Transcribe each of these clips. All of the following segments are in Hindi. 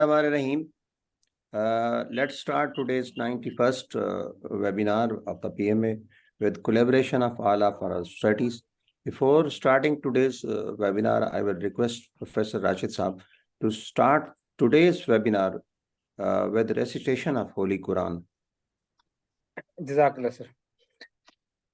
Rahim. Let's start today's 91st webinar of the PMA with collaboration of all of our societies. Before starting today's webinar, I will request Professor Rashid Saab to start today's webinar with recitation of Holy Quran. Jazakallah, sir.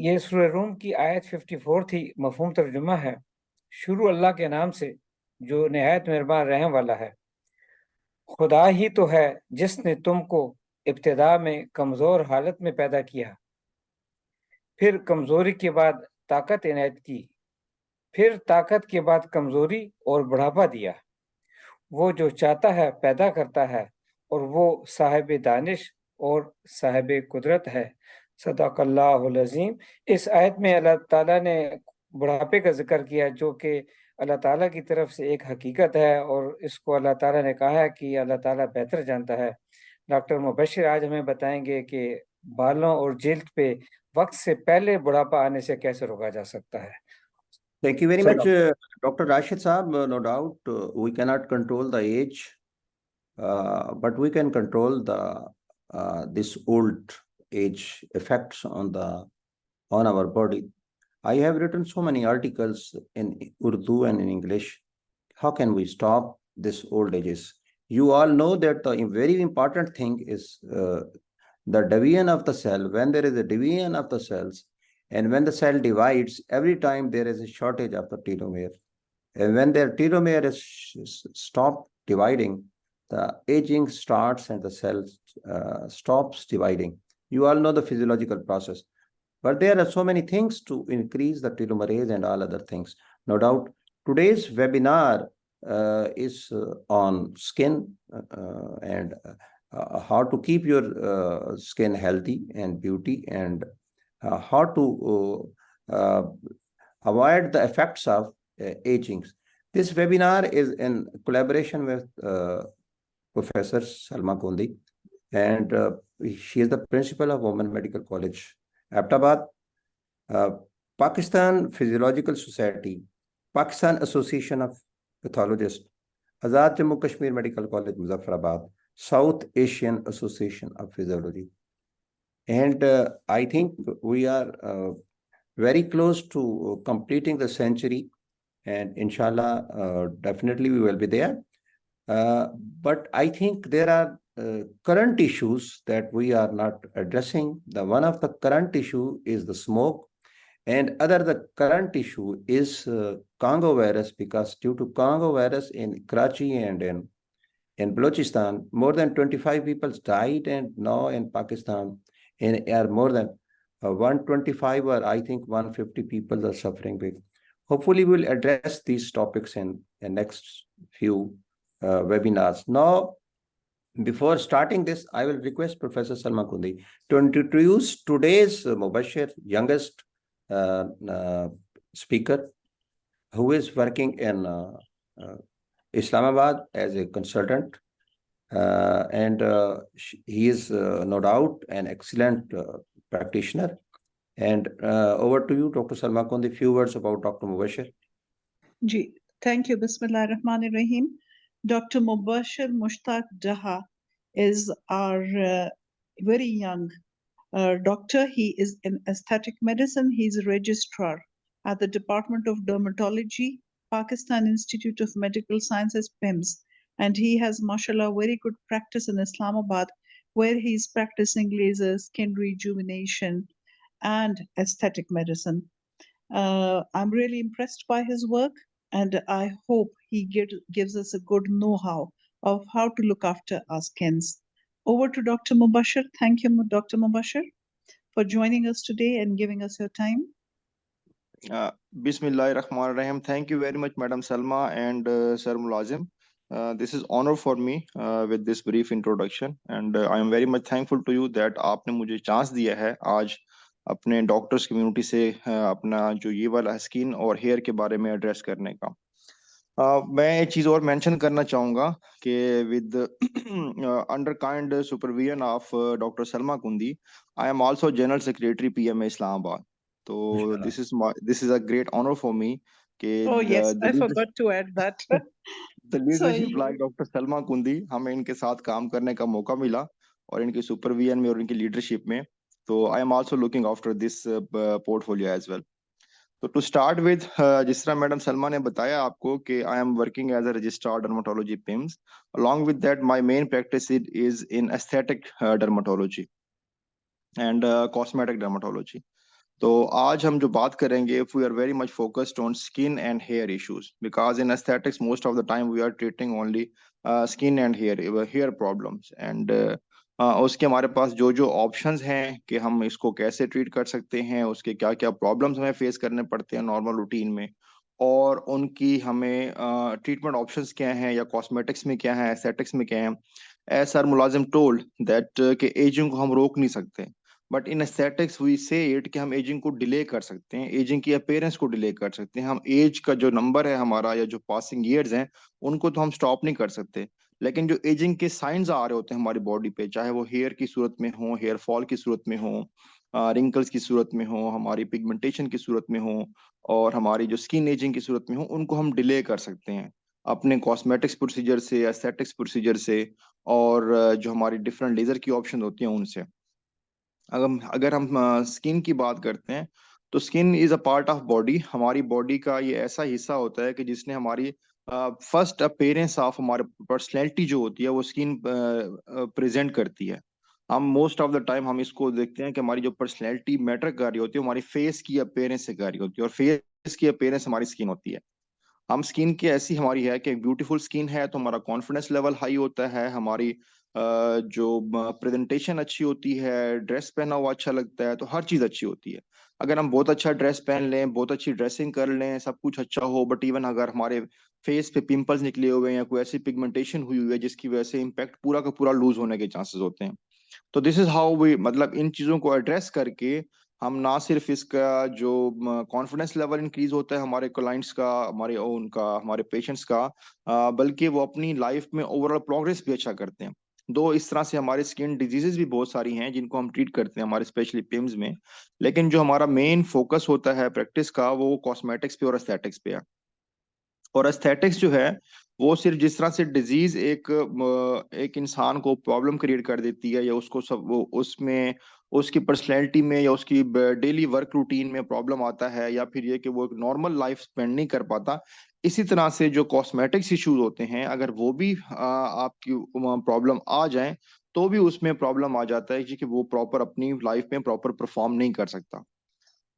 ये सूरह रूम की आयत 54 थी। मफहूम तर्जुमा है, शुरू अल्लाह के नाम से जो निहायत मेहरबान रहने वाला है। खुदा ही तो है जिसने तुमको इब्तिदा में कमजोर हालत में पैदा किया, फिर कमजोरी के बाद ताकत इनायत की, फिर ताकत के बाद कमजोरी और बढ़ापा दिया। वो जो चाहता है पैदा करता है और वो साहिब दानिश और साहिब कुदरत है। सदाकल्लाहुल अज़ीम। इस आयत में अल्लाह ताला ने बुढ़ापे का जिक्र किया जो कि अल्लाह ताला की तरफ से एक हकीकत है और इसको अल्लाह ताला ने कहा है कि अल्लाह ताला बेहतर जानता है। डॉक्टर मुबशिर आज हमें बताएंगे कि बालों और जिल्द पे वक्त से पहले बुढ़ापा आने से कैसे रोका जा सकता है। Thank you very much, Dr. Rashid Saab. No doubt we cannot control the age, but we can control the this old age effects on our body. I have written so many articles in Urdu and in English. How can we stop this old ages? You all know that the very important thing is the division of the cell. When there is a division of the cells, and when the cell divides, every time there is a shortage of the telomere. And when their telomere is stopped dividing, the aging starts and the cell stops dividing. You all know the physiological process. But there are so many things to increase the telomerase and all other things. No doubt, today's webinar is on skin and how to keep your skin healthy and beauty, and how to avoid the effects of aging. This webinar is in collaboration with Professor Salma Kundi, and she is the principal of Women Medical College, Ahmedabad, Pakistan Physiological Society, Pakistan Association of Pathologists, Azad Jammu Kashmir Medical College, Muzaffarabad, South Asian Association of Physiology. And I think we are very close to completing the century, and inshallah, definitely we will be there. But I think there are current issues that we are not addressing. One of the current issue is the smoke, and the current issue is Congo virus, because due to Congo virus in Karachi and in Balochistan, more than 25 people died, and now in Pakistan, are more than 125 or I think 150 people are suffering with. Hopefully, we'll address these topics in the next few webinars. Now, before starting this, I will request Professor Salma Kundi to introduce today's Mubashir, youngest speaker, who is working in Islamabad as a consultant. And he is no doubt an excellent practitioner. And over to you, Dr. Salma Kundi, few words about Dr. Mubashir. Ji, thank you. Bismillah ar-Rahman ar-Rahim. Dr. Mubashir Mushtaq Jaha is our very young doctor. He is in aesthetic medicine. He is a registrar at the Department of Dermatology, Pakistan Institute of Medical Sciences, PIMS. And he has, mashallah, very good practice in Islamabad, where he is practicing laser, skin rejuvenation, and aesthetic medicine. I'm really impressed by his work, and I hope he gives us a good know-how of how to look after our skins. Over to Dr. Mubashir. Thank you, Dr. Mubashir, for joining us today and giving us your time. Bismillahirrahmanirrahim. Thank you very much, Madam Salma and Sir Mulazim. This is honor for me with this brief introduction, and I am very much thankful to you that आपने मुझे चांस दिया है आज अपने डॉक्टर्स कम्युनिटी से अपना जो ये वाला स्किन और हेयर के बारे में एड्रेस करने का। मैं एक चीज और मेंशन करना चाहूंगा कि with under kind supervision of doctor Salma Kundi, I am also general secretary PMA Islamabad. तो this is a great honour for me कि Oh yes, I forgot to add that. The leadership like doctor Salma Kundi, हमें इनके साथ काम करने का मौका मिला और इनके सुपरविजन में और इनकी लीडरशिप में। तो I am also looking after this portfolio as well. तो टू स्टार्ट विद, जिस तरह मैडम सलमा ने बताया आपको कि I am working as a registrar dermatology PIMS, along with that my main practice is in aesthetic dermatology and cosmetic dermatology. तो आज हम जो बात करेंगे, if we are very much focused on skin and hair issues, because in aesthetics most of the time we are treating only skin and hair problems, and उसके हमारे पास जो जो ऑप्शंस हैं कि हम इसको कैसे ट्रीट कर सकते हैं, उसके क्या क्या प्रॉब्लम्स हमें फेस करने पड़ते हैं नॉर्मल रूटीन में, और उनकी हमें ट्रीटमेंट ऑप्शंस क्या हैं, या कॉस्मेटिक्स में क्या है, एस्थेटिक्स में क्या है। एज सर मुलाजिम टोल्ड दैट कि एजिंग को हम रोक नहीं सकते, बट इन एस्थेटिक्स वी से इट कि हम एजिंग को डिले कर सकते हैं, एजिंग की अपीयरेंस को डिले कर सकते हैं। हम एज का जो नंबर है हमारा, या जो पासिंग ईयर्स हैं, उनको तो हम स्टॉप नहीं कर सकते, लेकिन जो एजिंग के साइंस आ रहे होते हैं हमारी बॉडी पे, चाहे वो हेयर की सूरत में हो, हेयर फॉल की सूरत में हो, रिंकल्स की सूरत में हो, हमारी पिगमेंटेशन की सूरत में हो, और हमारी जो स्किन एजिंग की सूरत में हो, उनको हम डिले कर सकते हैं अपने कॉस्मेटिक्स प्रोसीजर से, एस्थेटिक्स प्रोसीजर से, और जो हमारी डिफरेंट लेजर की ऑप्शन होती हैं उनसे। अगर हम स्किन की बात करते हैं, तो skin is a part of body. हमारी बॉडी का ये ऐसा हिस्सा होता है कि जिसने हमारी फर्स्ट अपीयरेंस ऑफ हमारे पर्सनैलिटी जो होती है वो स्किन प्रेजेंट करती है। हम मोस्ट ऑफ द टाइम हम इसको देखते हैं कि हमारी जो पर्सनैलिटी मैटर कर रही होती है हमारी फेस की अपीयरेंस से कर रही होती है, और फेस की अपीयरेंस हमारी स्किन होती है। हम स्किन की ऐसी हमारी है कि ब्यूटीफुल स्किन है तो हमारा कॉन्फिडेंस लेवल हाई होता है, हमारी जो प्रेजेंटेशन अच्छी होती है, ड्रेस पहना हुआ अच्छा लगता है, तो हर चीज अच्छी होती है। अगर हम बहुत अच्छा ड्रेस पहन लें, बहुत अच्छी ड्रेसिंग कर लें, सब कुछ अच्छा हो, बट इवन अगर हमारे फेस पे पिंपल्स निकले हुए हैं या कोई ऐसी पिगमेंटेशन हुई हुई है जिसकी वजह से इम्पैक्ट पूरा का पूरा लूज होने के चांसेस होते हैं। तो दिस इज हाउ वी, मतलब इन चीजों को एड्रेस करके हम ना सिर्फ इसका जो कॉन्फिडेंस लेवल इंक्रीज होता है हमारे क्लाइंट्स का, हमारे ओन का, हमारे पेशेंट्स का, बल्कि वो अपनी लाइफ में ओवरऑल प्रोग्रेस भी अच्छा करते हैं। दो इस तरह से हमारे स्किन डिजीजेस भी बहुत सारी हैं जिनको हम ट्रीट करते हैं हमारे स्पेशली पिम्स में, लेकिन जो हमारा मेन फोकस होता है प्रैक्टिस का वो कॉस्मेटिक्स पे और एस्थेटिक्स पे है। और एस्थेटिक्स जो है वो सिर्फ जिस तरह से डिजीज एक इंसान को प्रॉब्लम क्रिएट कर देती है, या उसको सब वो उसमें उसकी पर्सनैलिटी में या उसकी डेली वर्क रूटीन में प्रॉब्लम आता है, या फिर ये कि वो एक नॉर्मल लाइफ स्पेंड नहीं कर पाता, इसी तरह से जो कॉस्मेटिक्स इश्यूज होते हैं अगर वो भी आपकी प्रॉब्लम आ जाए तो भी उसमें प्रॉब्लम आ जाता है कि वो प्रॉपर अपनी लाइफ में प्रॉपर परफॉर्म नहीं कर सकता।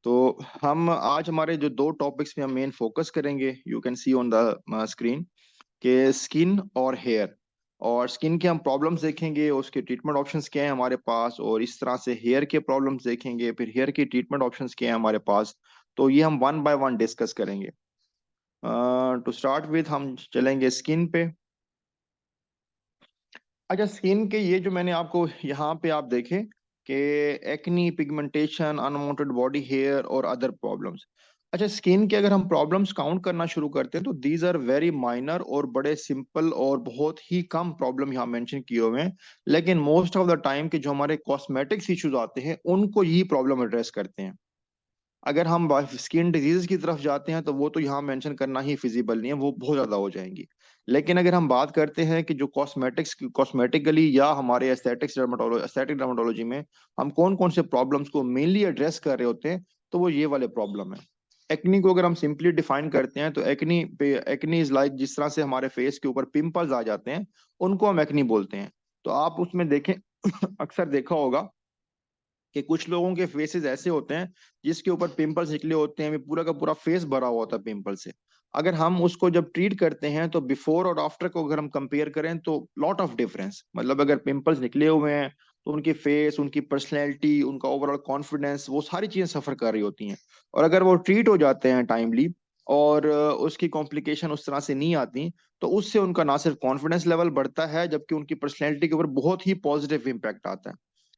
तो हम आज हमारे जो दो टॉपिक्स में हम मेन फोकस करेंगे, you can see on the screen, के स्किन और हेयर। और स्किन के हम प्रॉब्लम्स देखेंगे, उसके ट्रीटमेंट ऑप्शंस क्या हैं हमारे पास, और इस तरह से हेयर के प्रॉब्लम्स देखेंगे, फिर हेयर के ट्रीटमेंट ऑप्शंस क्या हैं हमारे पास। तो ये हम वन बाय वन डिस्कस करेंगे। टू स्टार्ट विथ हम चलेंगे स्किन पे। अच्छा, स्किन के ये जो मैंने आपको यहाँ पे आप देखें कि acne, pigmentation, unwanted body hair और अदर प्रॉब्लम्स। अच्छा, स्किन के अगर हम प्रॉब्लम्स काउंट करना शुरू करते हैं तो दीज आर वेरी माइनर और बड़े सिंपल और बहुत ही कम प्रॉब्लम यहाँ मेंशन किए हुए हैं, लेकिन मोस्ट ऑफ द टाइम के जो हमारे कॉस्मेटिक्स इश्यूज आते हैं उनको ये प्रॉब्लम एड्रेस करते हैं। अगर हम स्किन डिजीज की तरफ जाते हैं तो वो तो यहाँ मेंशन करना ही फिजिबल नहीं है, वो बहुत ज्यादा हो जाएंगी। लेकिन अगर हम बात करते हैं कि जो कॉस्मेटिकली या हमारे एस्थेटिक डर्मेटोलॉजी में हम कौन कौन से प्रॉब्लम्स को मेनली एड्रेस कर रहे होते हैं, तो वो ये वाले प्रॉब्लम है। एक्नी को अगर हम सिंपली डिफाइन करते हैं तो एक्नी इज लाइक, जिस तरह से हमारे फेस के ऊपर पिंपल्स आ जाते हैं उनको हम एक्नी बोलते हैं। तो आप उसमें देखें अक्सर देखा होगा कि कुछ लोगों के फेसेस ऐसे होते हैं जिसके ऊपर पिंपल्स निकले होते हैं, पूरा का पूरा फेस भरा हुआ होता है पिंपल से। अगर हम उसको जब ट्रीट करते हैं तो बिफोर और आफ्टर को अगर हम कंपेयर करें तो लॉट ऑफ डिफरेंस, मतलब अगर पिंपल्स निकले हुए हैं तो उनकी फेस, उनकी पर्सनैलिटी, उनका ओवरऑल कॉन्फिडेंस, वो सारी चीजें सफर कर रही होती हैं। और अगर वो ट्रीट हो जाते हैं टाइमली और उसकी कॉम्प्लिकेशन उस तरह से नहीं आती, तो उससे उनका ना सिर्फ कॉन्फिडेंस लेवल बढ़ता है जबकि उनकी पर्सनैलिटी के ऊपर बहुत ही पॉजिटिव इम्पैक्ट आता है।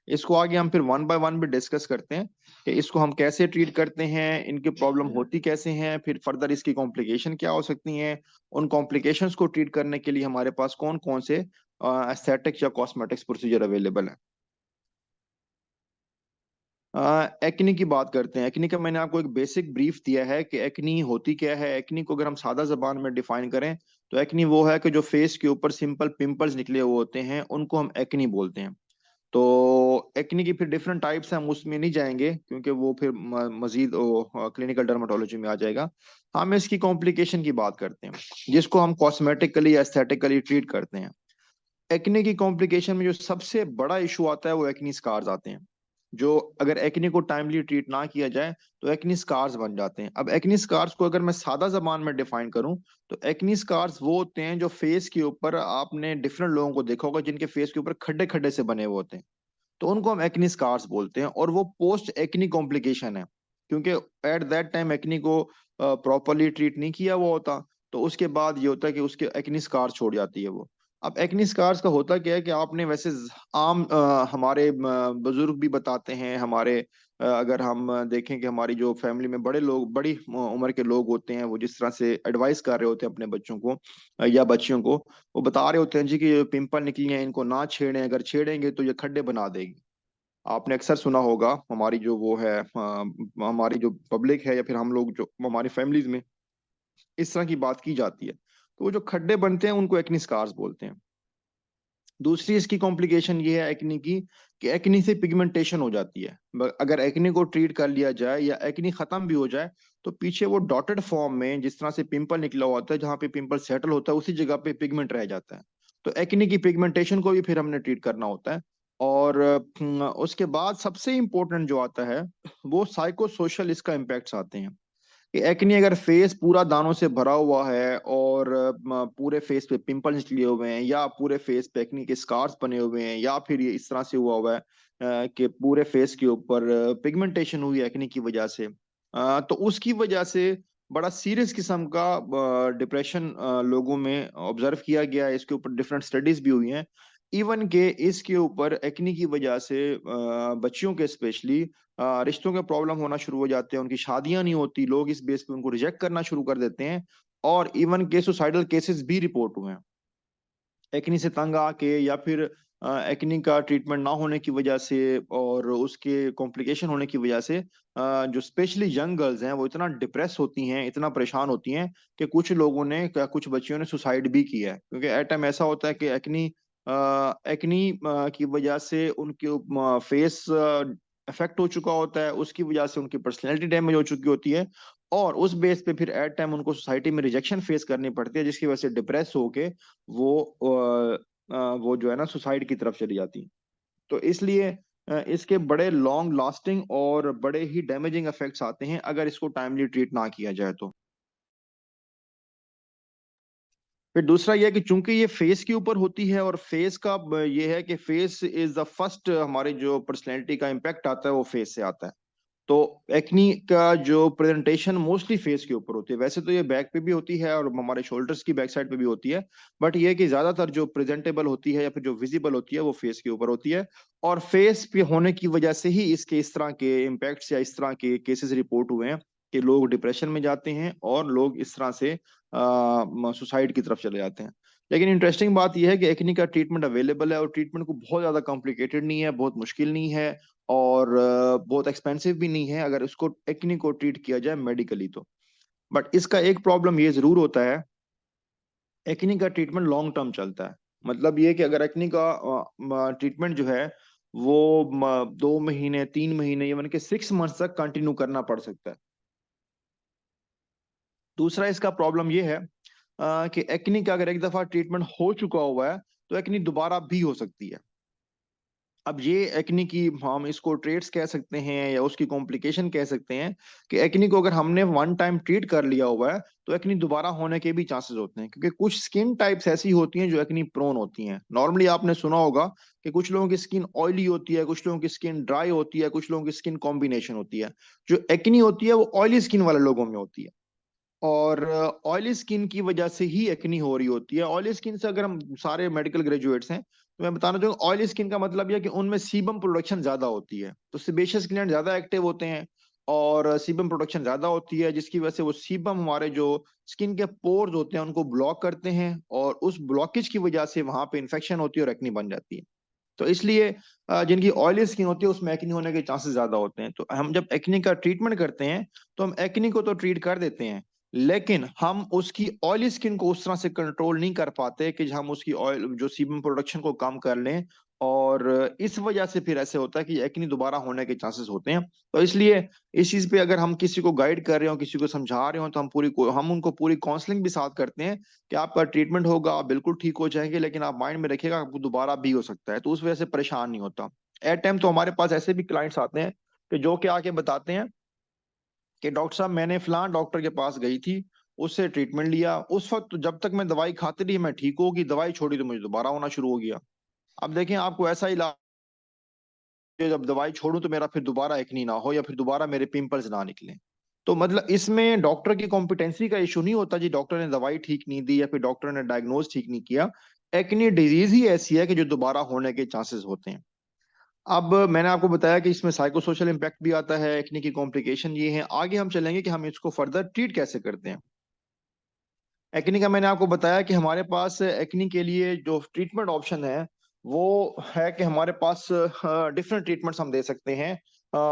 इसको आगे हम फिर वन बाय वन भी डिस्कस करते हैं कि इसको हम कैसे ट्रीट करते हैं, इनकी प्रॉब्लम होती कैसे हैं, फिर फर्दर इसकी कॉम्प्लिकेशन क्या हो सकती हैं, उन कॉम्प्लिकेशंस को ट्रीट करने के लिए हमारे पास कौन कौन से एस्थेटिक्स या कॉस्मेटिक्स प्रोसीजर अवेलेबल है। एक्नी की बात करते हैं। एक्नी का मैंने आपको एक बेसिक ब्रीफ दिया है कि एक्नी होती क्या है। एक्नी को अगर हम सादा जबान में डिफाइन करें तो एक्नी वो है कि जो फेस के ऊपर सिंपल पिंपल्स निकले हुए होते हैं उनको हम एक्नी बोलते हैं। तो एक्नी की फिर डिफरेंट टाइप्स हैं, हम उसमें नहीं जाएंगे क्योंकि वो फिर मजीद क्लिनिकल डर्माटोलॉजी में आ जाएगा। हम इसकी कॉम्प्लिकेशन की बात करते हैं जिसको हम कॉस्मेटिकली एस्थेटिकली ट्रीट करते हैं। एक्ने की कॉम्प्लिकेशन में जो सबसे बड़ा इशू आता है वो एक्नी स्कार्स आते हैं, जो अगर एक्ने को टाइमली ट्रीट ना किया जाए तो एक्नी स्कार्स बन जाते हैं। अब एक्नी स्कार्स को अगर मैं सादा जबान में डिफाइन करूं तो एक्नी स्कार्स वो होते हैं जो फेस के ऊपर, आपने डिफरेंट लोगों को देखा होगा जिनके फेस के ऊपर खड्डे खड्डे से बने हुए होते हैं, तो उनको हम एक्नी स्कार्स बोलते हैं। और वो पोस्ट एक्नी कॉम्प्लिकेशन है क्योंकि एट दैट टाइम एक्नी को प्रॉपरली ट्रीट नहीं किया हुआ होता, तो उसके बाद ये होता है कि उसके एक्नी स्कार्स छोड़ जाती है वो। अब एक्नी स्कार्स का होता क्या है कि आपने वैसे आम हमारे बुजुर्ग भी बताते हैं, हमारे अगर हम देखें कि हमारी जो फैमिली में बड़े लोग, बड़ी उम्र के लोग होते हैं, वो जिस तरह से एडवाइस कर रहे होते हैं अपने बच्चों को या बच्चियों को, वो बता रहे होते हैं जी कि ये पिंपल निकली हैं इनको ना छेड़ें, अगर छेड़ेंगे तो ये खड्डे बना देगी। आपने अक्सर सुना होगा, हमारी जो वो है हमारी जो पब्लिक है या फिर हम लोग जो हमारी फैमिलीज में इस तरह की बात की जाती है, तो वो जो खड्डे बनते हैं उनको एक्नी स्कार्स बोलते हैं। दूसरी इसकी कॉम्प्लिकेशन ये है एक्नी की कि एक्नी से पिगमेंटेशन हो जाती है। अगर एक्नी को ट्रीट कर लिया जाए या एक्नी खत्म भी हो जाए तो पीछे वो डॉटेड फॉर्म में जिस तरह से पिंपल निकला हुआ होता है, जहाँ पे पिंपल सेटल होता है उसी जगह पे पिगमेंट रह जाता है। तो एक्नी की पिगमेंटेशन को भी फिर हमने ट्रीट करना होता है। और उसके बाद सबसे इम्पोर्टेंट जो आता है वो साइको सोशल इसका इम्पैक्ट्स आते हैं कि एक्नी अगर फेस पूरा दानों से भरा हुआ है और पूरे फेस पे पिंपल निकले हुए हैं या पूरे फेस पे एक्नी के स्कार्स बने हुए हैं या फिर ये इस तरह से हुआ हुआ है कि पूरे फेस के ऊपर पिगमेंटेशन हुई है एक्नी की वजह से, तो उसकी वजह से बड़ा सीरियस किस्म का डिप्रेशन लोगों में ऑब्जर्व किया गया है। इसके ऊपर डिफरेंट स्टडीज भी हुई हैं। इवन के इसके ऊपर एक्नी की वजह से बच्चियों के स्पेशली रिश्तों के प्रॉब्लम होना शुरू हो जाते हैं, उनकी शादियां नहीं होती, लोग इस बेस पे उनको रिजेक्ट करना शुरू कर देते हैं। और इवन के सुसाइडल केसेस भी रिपोर्ट हुए हैं एक्नी से तंग आके या फिर एक्नी का ट्रीटमेंट ना होने की वजह से और उसके कॉम्प्लिकेशन होने की वजह से जो स्पेशली यंग गर्ल्स हैं वो इतना डिप्रेस होती हैं, इतना परेशान होती हैं कि कुछ लोगों ने, कुछ बच्चियों ने सुसाइड भी किया है। क्योंकि एट टाइम ऐसा होता है कि एक्नी की वजह से उनके फेस अफेक्ट हो चुका होता है, उसकी वजह से उनकी पर्सनैलिटी डैमेज हो चुकी होती है और उस बेस पे फिर एट टाइम उनको सोसाइटी में रिजेक्शन फेस करनी पड़ती है, जिसकी वजह से डिप्रेस होके वो जो है ना सुसाइड की तरफ चली जाती है। तो इसलिए इसके बड़े लॉन्ग लास्टिंग और बड़े ही डैमेजिंग इफेक्ट्स आते हैं अगर इसको टाइमली ट्रीट ना किया जाए तो। फिर दूसरा ये है कि चूंकि ये फेस के ऊपर होती है और फेस का ये है कि फेस इज द फर्स्ट, हमारे जो पर्सनैलिटी का इम्पैक्ट आता है वो फेस से आता है। तो एक्नी का जो प्रेजेंटेशन मोस्टली फेस के ऊपर होती है, वैसे तो ये बैक पे भी होती है और हमारे शोल्डर्स की बैक साइड पे भी होती है, बट ये है कि ज्यादातर जो प्रेजेंटेबल होती है या फिर जो विजिबल होती है वो फेस के ऊपर होती है। और फेस पे होने की वजह से ही इसके इस तरह के इम्पैक्ट्स या इस तरह के केसेस रिपोर्ट हुए हैं कि लोग डिप्रेशन में जाते हैं और लोग इस तरह से सुसाइड की तरफ चले जाते हैं। लेकिन इंटरेस्टिंग बात यह है कि एक्नी का ट्रीटमेंट अवेलेबल है और ट्रीटमेंट को बहुत ज्यादा कॉम्प्लिकेटेड नहीं है, बहुत मुश्किल नहीं है और बहुत एक्सपेंसिव भी नहीं है अगर उसको एक्नी को ट्रीट किया जाए मेडिकली तो। बट इसका एक प्रॉब्लम ये जरूर होता है, एक्नी का ट्रीटमेंट लॉन्ग टर्म चलता है। मतलब ये कि अगर एक्नी का ट्रीटमेंट जो है वो 2 महीने, 3 महीने, इवन के 6 मंथ्स तक कंटिन्यू करना पड़ सकता है। दूसरा इसका प्रॉब्लम ये है कि एक्नी का अगर एक दफा ट्रीटमेंट हो चुका हुआ है तो एक्नी दोबारा भी हो सकती है। अब ये एक्नी की हम इसको ट्रेट्स कह सकते हैं या उसकी कॉम्प्लिकेशन कह सकते हैं कि एक्नी को अगर हमने वन टाइम ट्रीट कर लिया हुआ है तो एक्नी दोबारा होने के भी चांसेस होते हैं, क्योंकि कुछ स्किन टाइप्स ऐसी होती हैं जो एक्नी प्रोन होती हैं। नॉर्मली आपने सुना होगा कि कुछ लोगों की स्किन ऑयली होती है, कुछ लोगों की स्किन ड्राई होती है, कुछ लोगों की स्किन कॉम्बिनेशन होती है। जो एक्नी होती है वो ऑयली स्किन वाले लोगों में होती है, और ऑयली स्किन की वजह से ही एक्नी हो रही होती है। ऑयली स्किन से अगर हम सारे मेडिकल ग्रेजुएट्स हैं तो मैं बताना चाहूंगा, ऑयली स्किन का मतलब यह है कि उनमें सीबम प्रोडक्शन ज्यादा होती है, तो सेबेशियस ग्लैंड ज्यादा एक्टिव होते हैं और सीबम प्रोडक्शन ज्यादा होती है, जिसकी वजह से वो सीबम हमारे जो स्किन के पोर्स होते हैं उनको ब्लॉक करते हैं, और उस ब्लॉकेज की वजह से वहां पे इन्फेक्शन होती है और एक्नी बन जाती है। तो इसलिए जिनकी ऑयली स्किन होती है उसमें एक्नी होने के चांसेस ज्यादा होते हैं। तो हम जब एक्नी का ट्रीटमेंट करते हैं तो हम एक्नी को तो ट्रीट कर देते हैं, लेकिन हम उसकी ऑयली स्किन को उस तरह से कंट्रोल नहीं कर पाते कि हम उसकी ऑयल जो सीबम प्रोडक्शन को कम कर लें, और इस वजह से फिर ऐसे होता है कि एक्नी दोबारा होने के चांसेस होते हैं। तो इसलिए इस चीज पे अगर हम किसी को गाइड कर रहे हो, किसी को समझा रहे हो, तो हम उनको पूरी काउंसलिंग भी साथ करते हैं कि आपका ट्रीटमेंट होगा, आप बिल्कुल ठीक हो जाएंगे, लेकिन आप माइंड में रखिएगा आपको दोबारा भी हो सकता है, तो उस वजह से परेशान नहीं होता। एट टाइम तो हमारे पास ऐसे भी क्लाइंट्स आते हैं कि जो कि आके बताते हैं कि डॉक्टर साहब मैंने फलां डॉक्टर के पास गई थी, उससे ट्रीटमेंट लिया, उस वक्त जब तक मैं दवाई खाती रही मैं ठीक होगी, दवाई छोड़ी तो मुझे दोबारा होना शुरू हो गया। अब देखें आपको ऐसा इलाज, जब दवाई छोड़ूं तो मेरा फिर दोबारा एक्नी ना हो या फिर दोबारा मेरे पिंपल्स ना निकले। तो मतलब इसमें डॉक्टर की कॉम्पिटेंसी का इशू नहीं होता जी, डॉक्टर ने दवाई ठीक नहीं दी या फिर डॉक्टर ने डायग्नोज ठीक नहीं किया। एक्नी डिजीज ही ऐसी है कि जो दोबारा होने के चांसेस होते हैं। अब मैंने आपको बताया कि इसमें साइकोसोशल इम्पैक्ट भी आता है, एक्नी की कॉम्प्लिकेशन ये है। आगे हम चलेंगे कि हम इसको फर्दर ट्रीट कैसे करते हैं। एक्नी का मैंने आपको बताया कि हमारे पास एक्नी के लिए जो ट्रीटमेंट ऑप्शन है वो है कि हमारे पास डिफरेंट ट्रीटमेंट्स हम दे सकते हैं।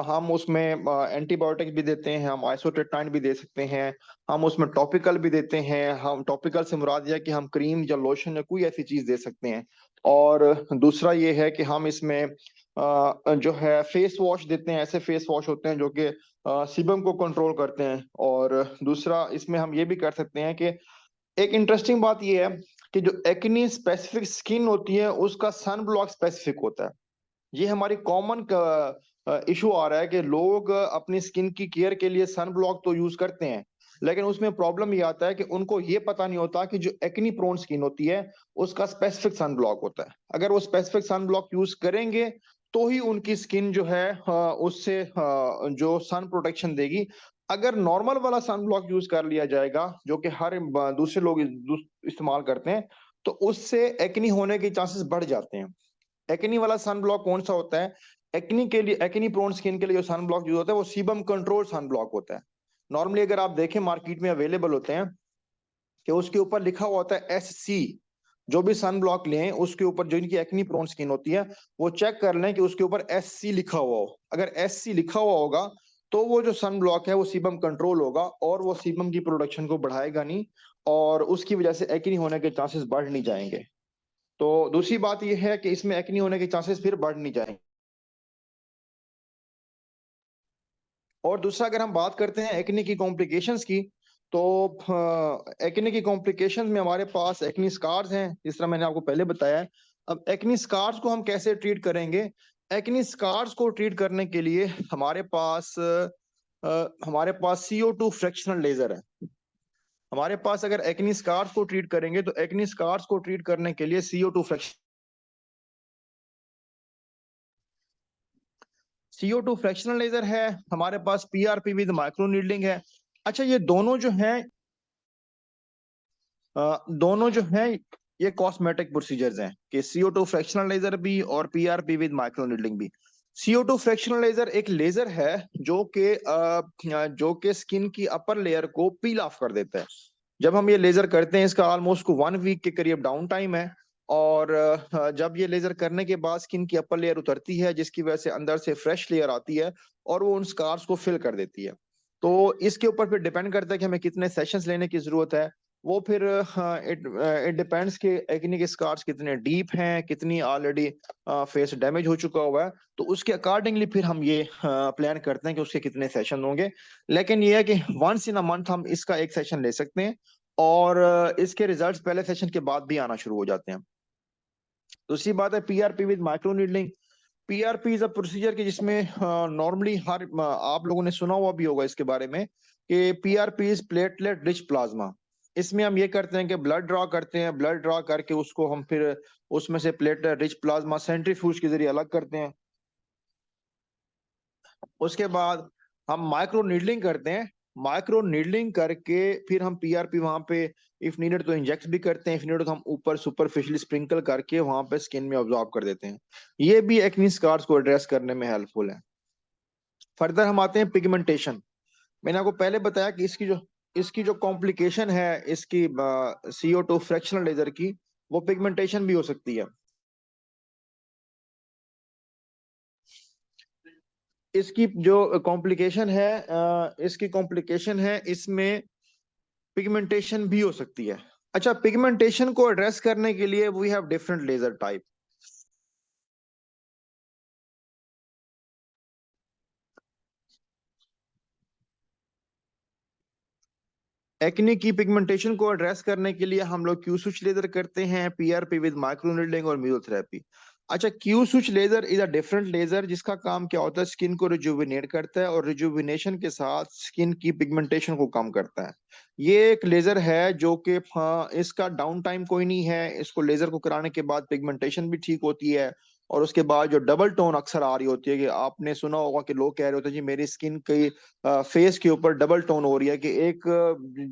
हम उसमें एंटीबायोटिक भी देते हैं, हम आइसोट्रेटाइन भी दे सकते हैं, हम उसमें टॉपिकल भी देते हैं। हम टॉपिकल से मुराद यह है कि हम क्रीम या लोशन या कोई ऐसी चीज दे सकते हैं। और दूसरा ये है कि हम इसमें जो है फेस वॉश देते हैं। ऐसे फेस वॉश होते हैं जो कि सीबम को कंट्रोल करते हैं। और दूसरा इसमें हम ये भी कर सकते हैं कि एक इंटरेस्टिंग बात यह है कि जो एक्नी स्पेसिफिक स्किन होती है उसका सन ब्लॉक स्पेसिफिक होता है। ये हमारी कॉमन इशू आ रहा है कि लोग अपनी स्किन की केयर के लिए सन ब्लॉक तो यूज करते हैं, लेकिन उसमें प्रॉब्लम ये आता है कि उनको ये पता नहीं होता कि जो एक्नी प्रोन स्किन होती है उसका स्पेसिफिक सन ब्लॉक होता है। अगर वो स्पेसिफिक सन ब्लॉक यूज करेंगे तो ही उनकी स्किन जो है उससे जो सन प्रोटेक्शन देगी। अगर नॉर्मल वाला सन ब्लॉक यूज कर लिया जाएगा जो कि हर दूसरे लोग इस्तेमाल करते हैं, तो उससे एक्नी होने के चांसेस बढ़ जाते हैं। एक्नी वाला सन ब्लॉक कौन सा होता है? एक्नी के लिए, एक्नी प्रोन स्किन के लिए जो सन ब्लॉक यूज होता है वो सीबम कंट्रोल सन ब्लॉक होता है। नॉर्मली अगर आप देखें मार्केट में अवेलेबल होते हैं कि उसके ऊपर लिखा हुआ होता है SC। जो भी सन ब्लॉक लें उसके ऊपर, जो इनकी एक्नी प्रोन स्किन होती है वो चेक कर लें कि उसके ऊपर SC लिखा हुआ हो। अगर SC लिखा हुआ होगा तो वो जो सन ब्लॉक है वो सीबम कंट्रोल होगा और वो सीबम की प्रोडक्शन को बढ़ाएगा नहीं, और उसकी वजह से एक्नी होने के चांसेस बढ़ नहीं जाएंगे। तो दूसरी बात यह है कि इसमें एक्नी होने के चांसेस फिर बढ़ नहीं जाएंगे। और दूसरा अगर हम बात करते हैं एक्ने की कॉम्प्लिकेशंस की, तो एक्ने की कॉम्प्लिकेशंस में हमारे पास एक्नी स्कार्स हैं, जिस तरह मैंने आपको पहले बताया है। अब एक्नी स्कार्स को हम कैसे ट्रीट करेंगे? एक्नी स्कार्स को ट्रीट करने के लिए हमारे पास CO2 फ्रैक्शनल लेजर है। हमारे पास अगर एक्नी स्कार्स को ट्रीट करेंगे तो एक्नी स्कार्स को ट्रीट करने के लिए CO2 फ्रैक्शनल लेजर है, हमारे पास PRP विद माइक्रो नीडलिंग है। अच्छा, ये दोनों जो हैं ये कॉस्मेटिक प्रोसीजर्स हैं कि CO2 फ्रैक्शनल लेजर भी और PRP विद माइक्रो नीडलिंग भी। CO2 फ्रैक्शनल लेजर एक लेजर है जो कि स्किन की अपर लेयर को पील ऑफ कर देता है। जब हम ये लेजर करते हैं इसका ऑलमोस्ट 1 वीक के करीब डाउन टाइम है, और जब ये लेजर करने के बाद स्किन की अपर लेयर उतरती है जिसकी वजह से अंदर से फ्रेश लेयर आती है और वो उन स्कार्स को फिल कर देती है। तो इसके ऊपर फिर डिपेंड करता है कि हमें कितने सेशंस लेने की जरूरत है। वो फिर इट डिपेंड्स कि एक्ने के स्कार्स कितने डीप हैं, कितनी ऑलरेडी फेस डैमेज हो चुका हुआ है, तो उसके अकॉर्डिंगली फिर हम ये प्लान करते हैं कि उसके कितने सेशन होंगे। लेकिन ये है कि वंस इन अ मंथ हम इसका एक सेशन ले सकते हैं, और इसके रिजल्ट्स पहले सेशन के बाद भी आना शुरू हो जाते हैं। दूसरी बात है PRP with micro needling. PRP is a procedure कि जिसमें नॉर्मली हर आप लोगों ने सुना हुआ भी होगा इसके बारे में कि PRP is platelet rich plasma. इसमें हम ये करते हैं कि ब्लड ड्रॉ करते हैं, ब्लड ड्रॉ करके उसको हम फिर उसमें से प्लेटलेट रिच प्लाज्मा सेंट्रीफ्यूज के जरिए अलग करते हैं। उसके बाद हम माइक्रो नीडलिंग करते हैं, माइक्रो नीडलिंग करके फिर हम PRP वहां पे इफ नीडेड तो इंजेक्ट भी करते हैं, इफ नीडेड तो हम ऊपर सुपरफिशियली स्प्रिंकल करके वहां पे स्किन में ऑब्जॉर्ब कर देते हैं। ये भी एक्ने स्कार्स को एड्रेस करने में हेल्पफुल है। फर्दर हम आते हैं पिगमेंटेशन। मैंने आपको पहले बताया कि इसकी जो कॉम्प्लिकेशन है इसकी CO2 फ्रैक्शनल लेजर की, वो पिगमेंटेशन भी हो सकती है। इसकी जो कॉम्प्लिकेशन है इसमें पिगमेंटेशन भी हो सकती है। अच्छा, पिगमेंटेशन को एड्रेस करने के लिए we have different laser type. Acne की पिगमेंटेशन को एड्रेस करने के लिए हम लोग क्यू स्विच लेजर करते हैं, PRP विद माइक्रोनीडलिंग और मेसोथेरेपी। अच्छा, Q switch laser is a different laser जिसका काम क्या होता है, स्किन को रिजुविनेट करता है और रिजुविनेशन के साथ स्किन की पिगमेंटेशन को कम करता है। ये एक लेजर है जो कि इसका डाउन टाइम कोई नहीं है, इसको लेजर को कराने के बाद पिगमेंटेशन भी ठीक होती है। और उसके बाद जो डबल टोन अक्सर आ रही होती है कि आपने सुना होगा कि लोग कह रहे होते हैं जी मेरी स्किन की फेस के ऊपर डबल टोन हो रही है, कि एक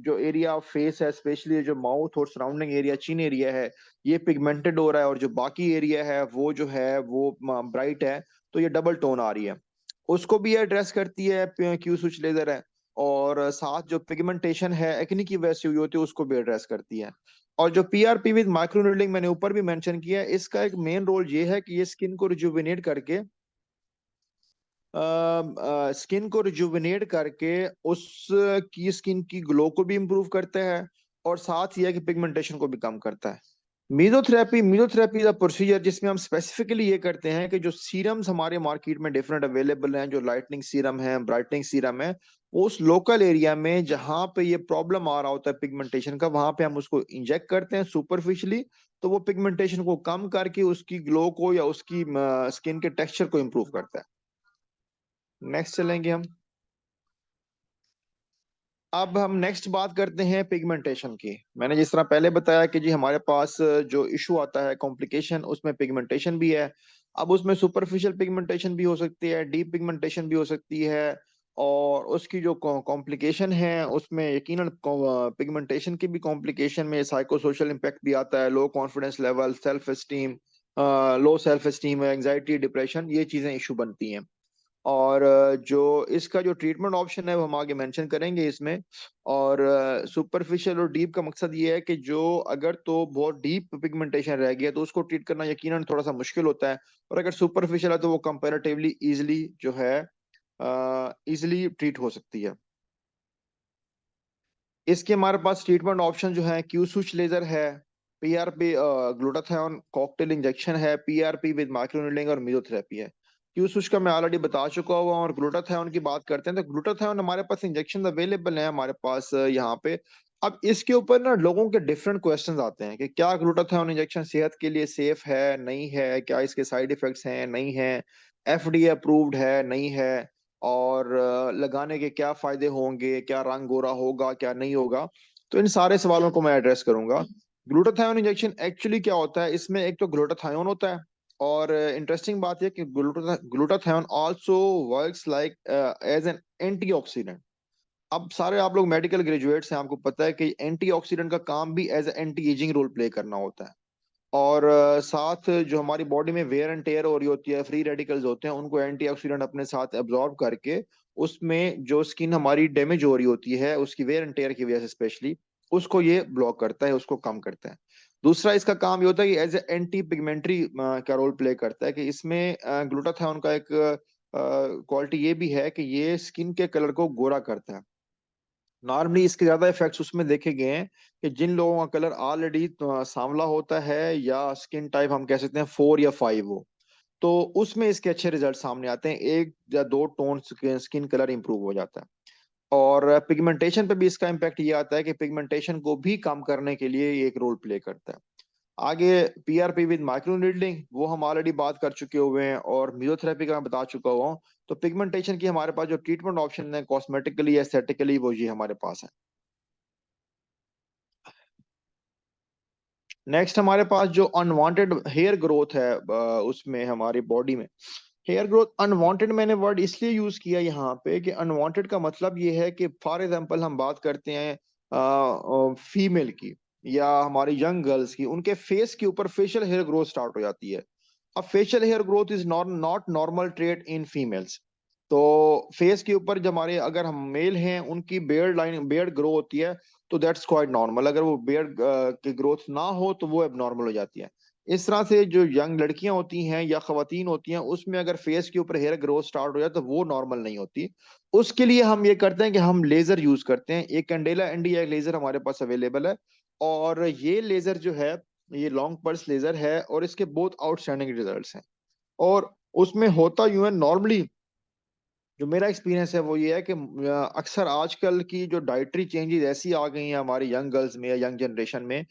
जो एरिया ऑफ फेस है स्पेशली जो माउथ और सराउंडिंग एरिया चिन एरिया है ये पिगमेंटेड हो रहा है और जो बाकी एरिया है वो ब्राइट है, तो ये डबल टोन आ रही है। उसको भी एड्रेस करती है क्यू स्विच लेजर है। और साथ जो पिगमेंटेशन है एक्ने की वजह से हुई होती है उसको भी एड्रेस करती है। और जो PRP विद माइक्रोनीडलिंग मैंने ऊपर भी मेंशन किया है, इसका एक मेन रोल ये है कि ये स्किन को रिजुविनेट करके स्किन को रिजुविनेट करके उसकी स्किन की ग्लो को भी इम्प्रूव करता है और साथ ही है कि पिगमेंटेशन को भी कम करता है। मीजोथेरेपी इज अ प्रोसीजर जिसमें हम स्पेसिफिकली ये करते हैं कि जो सीरम्स हमारे मार्केट में डिफरेंट अवेलेबल हैं, जो लाइटनिंग सीरम है, ब्राइटनिंग सीरम है, उस लोकल एरिया में जहां पे ये प्रॉब्लम आ रहा होता है पिगमेंटेशन का, वहां पे हम उसको इंजेक्ट करते हैं सुपरफिशियली, तो वो पिगमेंटेशन को कम करके उसकी ग्लो को या उसकी स्किन के टेक्सचर को इम्प्रूव करता है। नेक्स्ट चलेंगे हम। अब हम नेक्स्ट बात करते हैं पिगमेंटेशन की। मैंने जिस तरह पहले बताया कि जी हमारे पास जो इशू आता है कॉम्प्लिकेशन, उसमें पिगमेंटेशन भी है। अब उसमें सुपरफिशियल पिगमेंटेशन भी हो सकती है, डीप पिगमेंटेशन भी हो सकती है। और उसकी जो कॉम्प्लिकेशन है उसमें यकीनन पिगमेंटेशन की भी कॉम्प्लिकेशन में साइको सोशल इम्पैक्ट भी आता है, low confidence level, self esteem, low self esteem, anxiety, depression, ये चीजें इशू बनती हैं। और जो इसका जो ट्रीटमेंट ऑप्शन है वो हम आगे मेंशन करेंगे इसमें। और सुपरफिशियल और डीप का मकसद ये है कि जो अगर तो बहुत डीप पिगमेंटेशन रह गया तो उसको ट्रीट करना यकीनन थोड़ा सा मुश्किल होता है, और अगर सुपरफिशियल है तो वो कंपैरेटिवली इजीली जो है इजीली ट्रीट हो सकती है। इसके हमारे पास ट्रीटमेंट ऑप्शन जो है क्यू स्विच लेजर है, PRP ग्लूटाथियोन कॉकटेल इंजेक्शन है, PRP विद माइक्रोनीडलिंग और मेसोथेरेपी है। क्यू स्विच का मैं ऑलरेडी बता चुका हुआ हूँ। और ग्लूटाथियोन की बात करते हैं तो ग्लूटाथियोन हमारे पास इंजेक्शन अवेलेबल है हमारे पास यहाँ पे। अब इसके ऊपर ना लोगों के डिफरेंट क्वेश्चंस आते हैं कि क्या ग्लूटाथियोन इंजेक्शन सेहत के लिए सेफ है, नहीं है, क्या इसके साइड इफेक्ट्स हैं, नहीं है, FDA अप्रूव्ड है, नहीं है, और लगाने के क्या फायदे होंगे, क्या रंग गोरा होगा, क्या नहीं होगा। तो इन सारे सवालों को मैं एड्रेस करूंगा। ग्लूटाथियोन इंजेक्शन एक्चुअली क्या होता है, इसमें एक तो ग्लूटाथियोन होता है, और इंटरेस्टिंग बात यह कि glutathione also works like as an antioxidant. अब सारे आप लोग मेडिकल ग्रेजुएट्स हैं, आपको पता है कि एंटीऑक्सीडेंट का काम भी as anti ageing role play करना होता है। और साथ जो हमारी बॉडी में वेयर एंड टेयर हो रही होती है, फ्री रेडिकल्स होते हैं, उनको एंटीऑक्सीडेंट अपने साथ एब्जॉर्ब करके उसमें जो स्किन हमारी डैमेज हो रही होती है उसकी वेयर एंड टेयर की वजह से स्पेशली, उसको ये ब्लॉक करता है, उसको कम करता है। दूसरा इसका काम ये होता है कि एज ए एंटी पिगमेंटरी का रोल प्ले करता है, कि इसमें ग्लूटाथियोन का एक क्वालिटी ये भी है कि ये स्किन के कलर को गोरा करता है। नॉर्मली इसके ज्यादा इफेक्ट्स उसमें देखे गए हैं कि जिन लोगों का कलर ऑलरेडी सांवला होता है या स्किन टाइप हम कह सकते हैं 4 या 5 हो, तो उसमें इसके अच्छे रिजल्ट सामने आते हैं, 1 या 2 टोन स्किन कलर इंप्रूव हो जाता है। और पिगमेंटेशन पे भी इसका इम्पैक्ट ये आता है कि पिगमेंटेशन को भी कम करने के लिए ये एक रोल प्ले करता है। आगे पीआरपी विद माइक्रो नीडलिंग वो हम ऑलरेडी बात कर चुके हुए हैं, और मेसोथेरेपी का मैं बता चुका हुआ हूँ। तो पिगमेंटेशन की हमारे पास जो ट्रीटमेंट ऑप्शन है कॉस्मेटिकली एस्थेटिकली वो ये हमारे पास है। नेक्स्ट हमारे पास जो अनवांटेड हेयर ग्रोथ है उसमें हमारी बॉडी में हेयर ग्रोथ अनवांटेड, मैंने वर्ड इसलिए यूज किया यहाँ पे कि अनवांटेड का मतलब ये है कि फॉर एग्जांपल हम बात करते हैं फीमेल की या हमारी यंग गर्ल्स की, उनके फेस के ऊपर फेशियल हेयर ग्रोथ स्टार्ट हो जाती है। अब facial hair growth is not normal trait in females. तो फेस के ऊपर जब हमारे अगर हम मेल हैं उनकी बियर्ड ग्रो होती है, तो दैट्स क्वाइट नॉर्मल। अगर वो बियर्ड की ग्रोथ ना हो तो वो एबनॉर्मल हो जाती है। इस तरह से जो यंग लड़कियां होती हैं या खवातीन होती हैं उसमें अगर फेस के ऊपर हेयर ग्रोथ स्टार्ट हो जाए तो वो नॉर्मल नहीं होती। उसके लिए हम ये करते हैं कि हम लेजर यूज करते हैं। एक कैंडेला इंडिया लेजर हमारे पास अवेलेबल है, और ये लेजर जो है ये लॉन्ग पल्स लेजर है, और इसके बहुत आउटस्टैंडिंग रिजल्ट्स हैं। और उसमें होता यूं है नॉर्मली, जो मेरा एक्सपीरियंस है वो ये है कि अक्सर आजकल की जो डाइटरी चेंजेस ऐसी आ गई हैं हमारी यंग गर्ल्स में या यंग जनरेशन में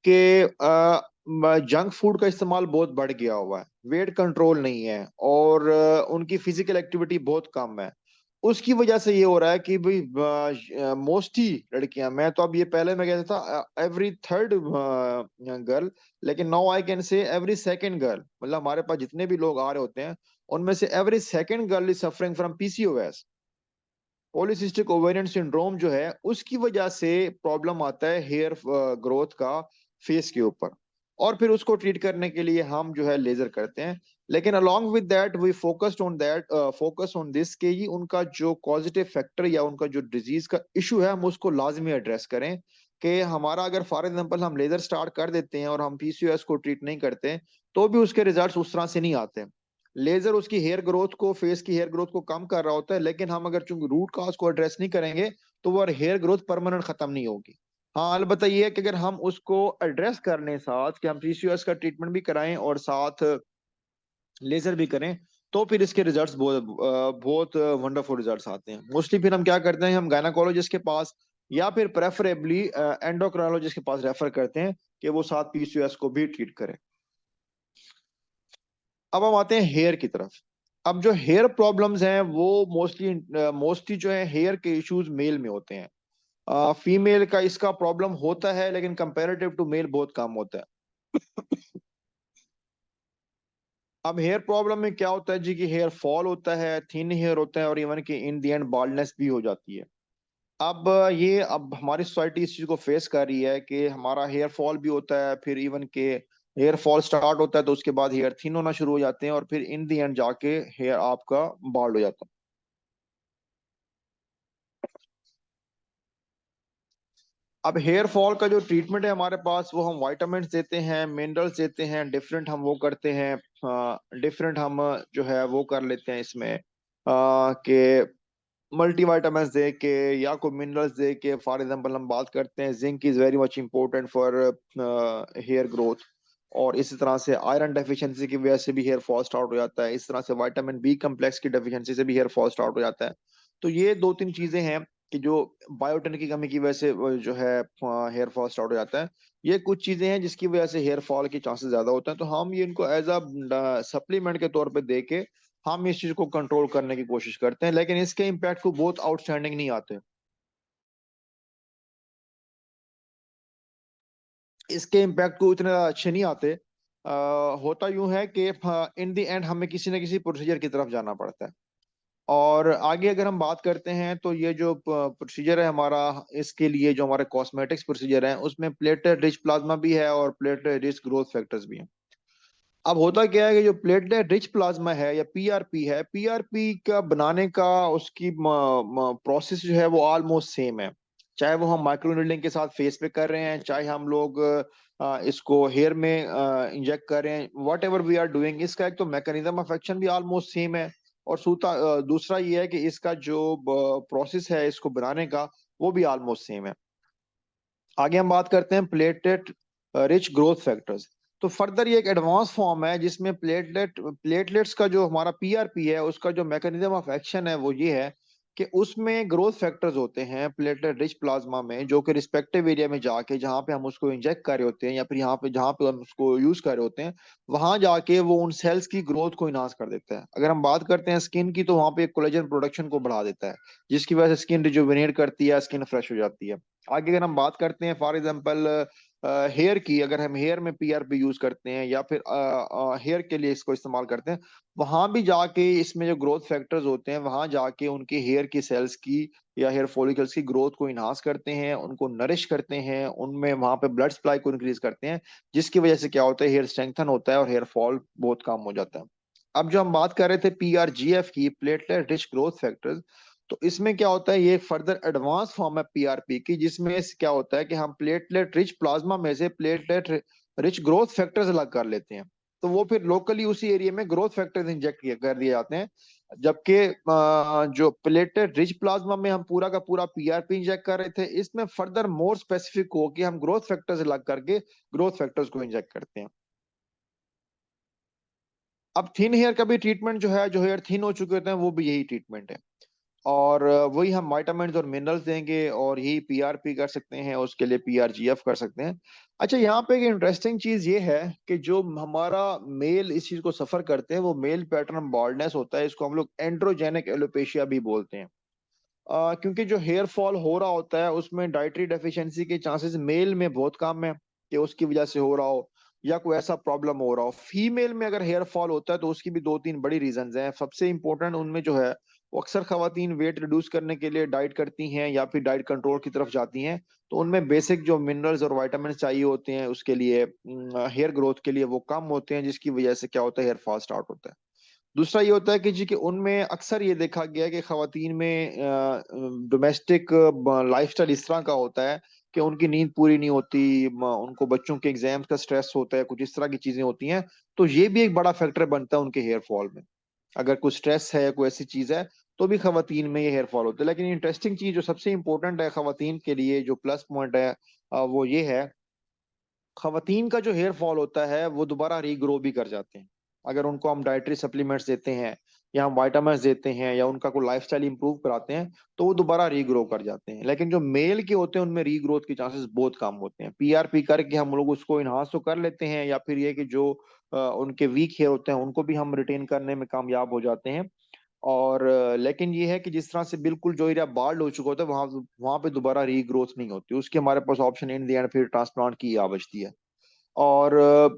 कि जंक फूड का इस्तेमाल बहुत बढ़ गया हुआ है, वेट कंट्रोल नहीं है, और उनकी फिजिकल एक्टिविटी बहुत कम है। उसकी वजह से ये हो रहा है कि भाई मोस्टली लड़कियां, मैं तो अब ये पहले मैं कहता था एवरी थर्ड गर्ल, लेकिन now I can say every second girl, मतलब हमारे पास जितने भी लोग आ रहे होते हैं उनमें से every second girl is suffering from PCOS, polycystic ovarian syndrome जो है उसकी वजह से प्रॉब्लम आता है हेयर ग्रोथ का फेस के ऊपर। और फिर उसको ट्रीट करने के लिए हम जो है लेजर करते हैं। लेकिन along with that we focus on this के ही उनका जो पॉजिटिव फैक्टर या उनका जो डिजीज का इशू है हम उसको लाजमी एड्रेस करें। कि हमारा अगर फॉर एग्जांपल हम लेजर स्टार्ट कर देते हैं और हम पीसीओएस को ट्रीट नहीं करते तो भी उसके रिजल्ट्स उस तरह से नहीं आते। लेजर उसकी हेयर ग्रोथ को, फेस की हेयर ग्रोथ को कम कर रहा होता है, लेकिन हम अगर चूंकि रूट काज को एड्रेस नहीं करेंगे तो वो हेयर ग्रोथ परमानेंट खत्म नहीं होगी। हाँ अलबत्ता ये है कि अगर हम उसको एड्रेस करने साथ कि हम पीसीओएस का ट्रीटमेंट भी कराएं और साथ लेजर भी करें तो फिर इसके रिजल्ट्स बहुत वंडरफुल रिजल्ट्स आते हैं। मोस्टली फिर हम क्या करते हैं, हम गायनाकोलॉजिस्ट के पास या फिर प्रेफरेबली एंडोक्राइनोलॉजिस्ट के पास रेफर करते हैं कि वो साथ पीसीओएस को भी ट्रीट करें। अब हम आते हैं हेयर की तरफ। अब जो हेयर प्रॉब्लम्स हैं वो मोस्टली जो है हेयर के इश्यूज मेल में होते हैं। फीमेल का इसका प्रॉब्लम होता है लेकिन कंपैरेटिव टू मेल बहुत कम होता है। अब हेयर प्रॉब्लम में क्या होता है जी कि हेयर फॉल होता है, थिन हेयर होता है, और इवन कि इन दी एंड बाल्डनेस भी हो जाती है। अब हमारी सोसाइटी इस चीज को फेस कर रही है कि हमारा हेयर फॉल भी होता है, फिर इवन के हेयर फॉल स्टार्ट होता है तो उसके बाद हेयर थिन होना शुरू हो जाते हैं, और फिर इन दी एंड जाके हेयर आपका बाल्ड हो जाता है। अब हेयर फॉल का जो ट्रीटमेंट है हमारे पास वो हम वाइटामिन देते हैं, मिनरल्स देते हैं, डिफरेंट हम वो करते हैं, डिफरेंट हम जो है वो कर लेते हैं इसमें कि मल्टीविटामिन्स दे के या कोई मिनरल्स दे के। फॉर एग्जांपल हम बात करते हैं zinc is very much important for hair growth, और इसी तरह से आयरन डेफिशिएंसी की वजह से भी हेयर फॉल स्टार्ट हो जाता है। इस तरह से विटामिन बी कम्प्लेक्स की डेफिशिएंसी से भी हेयर फॉल स्टार्ट हो जाता है। तो ये दो तीन चीजें हैं कि जो बायोटिन की कमी की वजह से जो है हेयर फॉल स्टार्ट हो जाता है। ये कुछ चीजें हैं जिसकी वजह से हेयर फॉल के चांसेस ज्यादा होते हैं, तो हम ये इनको एज अ सप्लीमेंट के तौर पे दे के हम इस चीज को कंट्रोल करने की कोशिश करते हैं, लेकिन इसके इम्पैक्ट को बहुत आउटस्टैंडिंग नहीं आते। इसके इम्पैक्ट को इतने अच्छे नहीं आते। होता यूं है कि इन द एंड हमें किसी न किसी प्रोसीजर की तरफ जाना पड़ता है। और आगे अगर हम बात करते हैं तो ये जो प्रोसीजर है हमारा, इसके लिए जो हमारे कॉस्मेटिक्स प्रोसीजर हैं उसमें प्लेटलेट रिच प्लाज्मा भी है और प्लेटलेट रिच ग्रोथ फैक्टर्स भी हैं। अब होता क्या है कि जो प्लेटलेट रिच प्लाज्मा है या पीआरपी है, पीआरपी का बनाने का उसकी प्रोसेस जो है वो ऑलमोस्ट सेम है। चाहे वो हम माइक्रोनीडलिंग के साथ फेस पे कर रहे हैं, चाहे हम लोग इसको हेयर में इंजेक्ट कर रहे हैं, whatever we are doing, इसका एक तो मैकेनिज्म ऑफ एक्शन भी ऑलमोस्ट सेम है। और दूसरा ये है कि इसका जो प्रोसेस है इसको बनाने का वो भी ऑलमोस्ट सेम है। आगे हम बात करते हैं प्लेटलेट रिच ग्रोथ फैक्टर्स। तो फर्दर ये एक एडवांस फॉर्म है जिसमें प्लेटलेट्स का जो हमारा पीआरपी है उसका जो मैकेनिज्म ऑफ एक्शन है वो ये है कि उसमें ग्रोथ फैक्टर्स होते हैं प्लेटलेट रिच प्लाज्मा में, जो कि रिस्पेक्टिव एरिया में जाके जहां पे हम उसको इंजेक्ट कर रहे होते हैं या फिर यहाँ पे जहां पे हम उसको यूज कर रहे होते हैं, वहां जाके वो उन सेल्स की ग्रोथ को इनहांस कर देता है। अगर हम बात करते हैं स्किन की, तो वहां पे कोलेजन प्रोडक्शन को बढ़ा देता है, जिसकी वजह से स्किन रिजुविनेट करती है, स्किन फ्रेश हो जाती है। आगे अगर हम बात करते हैं फॉर एग्जांपल हेयर की, अगर हम हेयर में पीआरपी यूज करते हैं या फिर हेयर के लिए इसको इस्तेमाल करते हैं, वहां भी जाके इसमें जो ग्रोथ फैक्टर्स होते हैं वहां जाके उनके हेयर की सेल्स की या हेयर फॉलिकल्स की ग्रोथ को इनहांस करते हैं, उनको नरिश करते हैं, उनमें वहां पे ब्लड सप्लाई को इंक्रीज करते हैं, जिसकी वजह से क्या होता है, हेयर स्ट्रेंथन होता है और हेयर फॉल बहुत कम हो जाता है। अब जो हम बात कर रहे थे पीआरजीएफ की, प्लेटलेट रिच ग्रोथ फैक्टर्स, तो इसमें क्या होता है, ये एक फर्दर एडवांस फॉर्म है पीआरपी की, जिसमें क्या होता है कि हम प्लेटलेट रिच प्लाज्मा में से प्लेटलेट रिच ग्रोथ फैक्टर्स अलग कर लेते हैं, तो वो फिर लोकली उसी एरिया में ग्रोथ फैक्टर्स इंजेक्ट कर दिए जाते हैं। जबकि जो प्लेटलेट रिच प्लाज्मा में हम पूरा का पूरा पीआरपी इंजेक्ट कर रहे थे, इसमें फर्दर मोर स्पेसिफिक हो कि हम ग्रोथ फैक्टर्स अलग करके ग्रोथ फैक्टर्स को इंजेक्ट करते हैं। अब थिन हेयर का भी ट्रीटमेंट जो है, जो हेयर थिन हो चुके होते हैं, वो भी यही ट्रीटमेंट है, और वही हम विटामिन और मिनरल्स देंगे और यही पीआरपी कर सकते हैं, उसके लिए पीआरजीएफ कर सकते हैं। अच्छा, यहाँ पे एक इंटरेस्टिंग चीज ये है कि जो हमारा मेल इस चीज को सफर करते हैं, वो मेल पैटर्न बॉल्डनेस होता है, इसको हम लोग एंड्रोजेनिक एलोपेशिया भी बोलते हैं। क्योंकि जो हेयर फॉल हो रहा होता है उसमें डाइटरी डेफिशिएंसी के चांसेस मेल में बहुत कम है कि उसकी वजह से हो रहा हो या कोई ऐसा प्रॉब्लम हो रहा हो। फीमेल में अगर हेयर फॉल होता है तो उसकी भी 2-3 बड़ी रीजंस हैं। सबसे इंपॉर्टेंट उनमें जो है, वो अक्सर खवातीन वेट रिड्यूस करने के लिए डाइट करती हैं या फिर डाइट कंट्रोल की तरफ जाती हैं, तो उनमें बेसिक जो मिनरल्स और विटामिन चाहिए होते हैं उसके लिए, हेयर ग्रोथ के लिए, वो कम होते हैं, जिसकी वजह से क्या होता है, हेयर फॉल स्टार्ट होता है। दूसरा ये होता है कि जी कि उनमें अक्सर ये देखा गया है कि खवातीन में डोमेस्टिक लाइफस्टाइल इस तरह का होता है कि उनकी नींद पूरी नहीं होती, उनको बच्चों के एग्जाम्स का स्ट्रेस होता है, कुछ इस तरह की चीजें होती हैं, तो ये भी एक बड़ा फैक्टर बनता है उनके हेयर फॉल में। अगर कोई स्ट्रेस है, कोई ऐसी चीज है, तो भी खवातीन में ये हेयर फॉल होता है। लेकिन इंटरेस्टिंग चीज जो सबसे इंपॉर्टेंट है खवातीन के लिए, जो प्लस पॉइंट है, वो ये है, खवातीन का जो हेयर फॉल होता है वो दोबारा रीग्रो भी कर जाते हैं। अगर उनको हम डाइटरी सप्लीमेंट्स देते हैं या हम वाइटामिन देते हैं या उनका कोई लाइफस्टाइल इंप्रूव कराते हैं, तो वो दोबारा रीग्रो कर जाते हैं। लेकिन जो मेल के होते हैं उनमें रीग्रोथ के चांसेस बहुत कम होते हैं। पीआरपी करके हम लोग उसको इनहांस तो कर लेते हैं, या फिर ये कि जो उनके वीक हेयर होते हैं उनको भी हम रिटेन करने में कामयाब हो जाते हैं। और लेकिन ये है कि जिस तरह से बिल्कुल जो एरिया बाल्ड हो चुका होता है, वहां वहां पे दोबारा रीग्रोथ नहीं होती, उसके हमारे पास ऑप्शन इन दी एंड फिर ट्रांसप्लांट की आ बचती है। और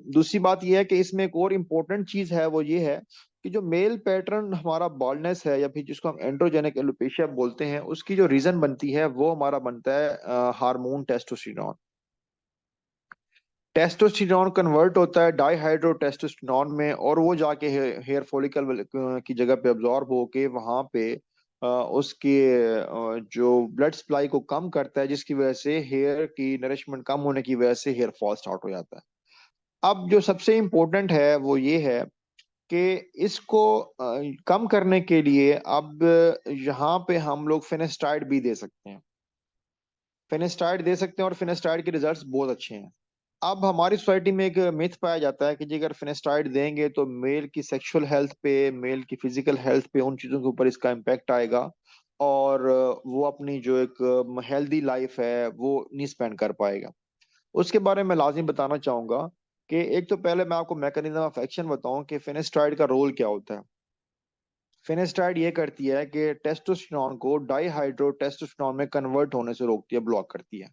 दूसरी बात यह है कि इसमें एक और इम्पोर्टेंट चीज है, वो ये है कि जो मेल पैटर्न हमारा बॉल्डनेस है या फिर जिसको हम एंड्रोजेनिक एलोपेशिया बोलते हैं, उसकी जो रीजन बनती है वो हमारा बनता है हार्मोन टेस्टोस्टेरोन। टेस्टोस्टेरोन कन्वर्ट होता है डाईहाइड्रो टेस्टोस्टेरोन में, और वो जाके हेयर फॉलिकल की जगह पे अब्जॉर्ब होके वहां पे उसके जो ब्लड सप्लाई को कम करता है, जिसकी वजह से हेयर की नरिशमेंट कम होने की वजह से हेयर फॉल स्टार्ट हो जाता है। अब जो सबसे इम्पोर्टेंट है वो ये है कि इसको कम करने के लिए अब यहाँ पे हम लोग फिनेस्टाइड भी दे सकते हैं। फिनेस्टाइड दे सकते हैं और फिनेस्टाइड के रिजल्ट्स बहुत अच्छे हैं। अब हमारी सोसाइटी में एक मिथ पाया जाता है कि जी अगर फिनेस्टाइड देंगे तो मेल की सेक्सुअल हेल्थ पे, मेल की फिजिकल हेल्थ पे, उन चीज़ों के ऊपर इसका इम्पैक्ट आएगा, और वो अपनी जो एक हेल्दी लाइफ है वो नहीं स्पेंड कर पाएगा। उसके बारे में लाजिम बताना चाहूंगा कि एक तो पहले मैं आपको मैकेनिज्म ऑफ एक्शन बताऊं कि फिनेस्टाइड का रोल क्या होता है। फिनेस्टाइड ये करती है कि टेस्टोस्टेरोन को डाईहाइड्रो टेस्टोस्टेरोन में कन्वर्ट होने से रोकती है, ब्लॉक करती है,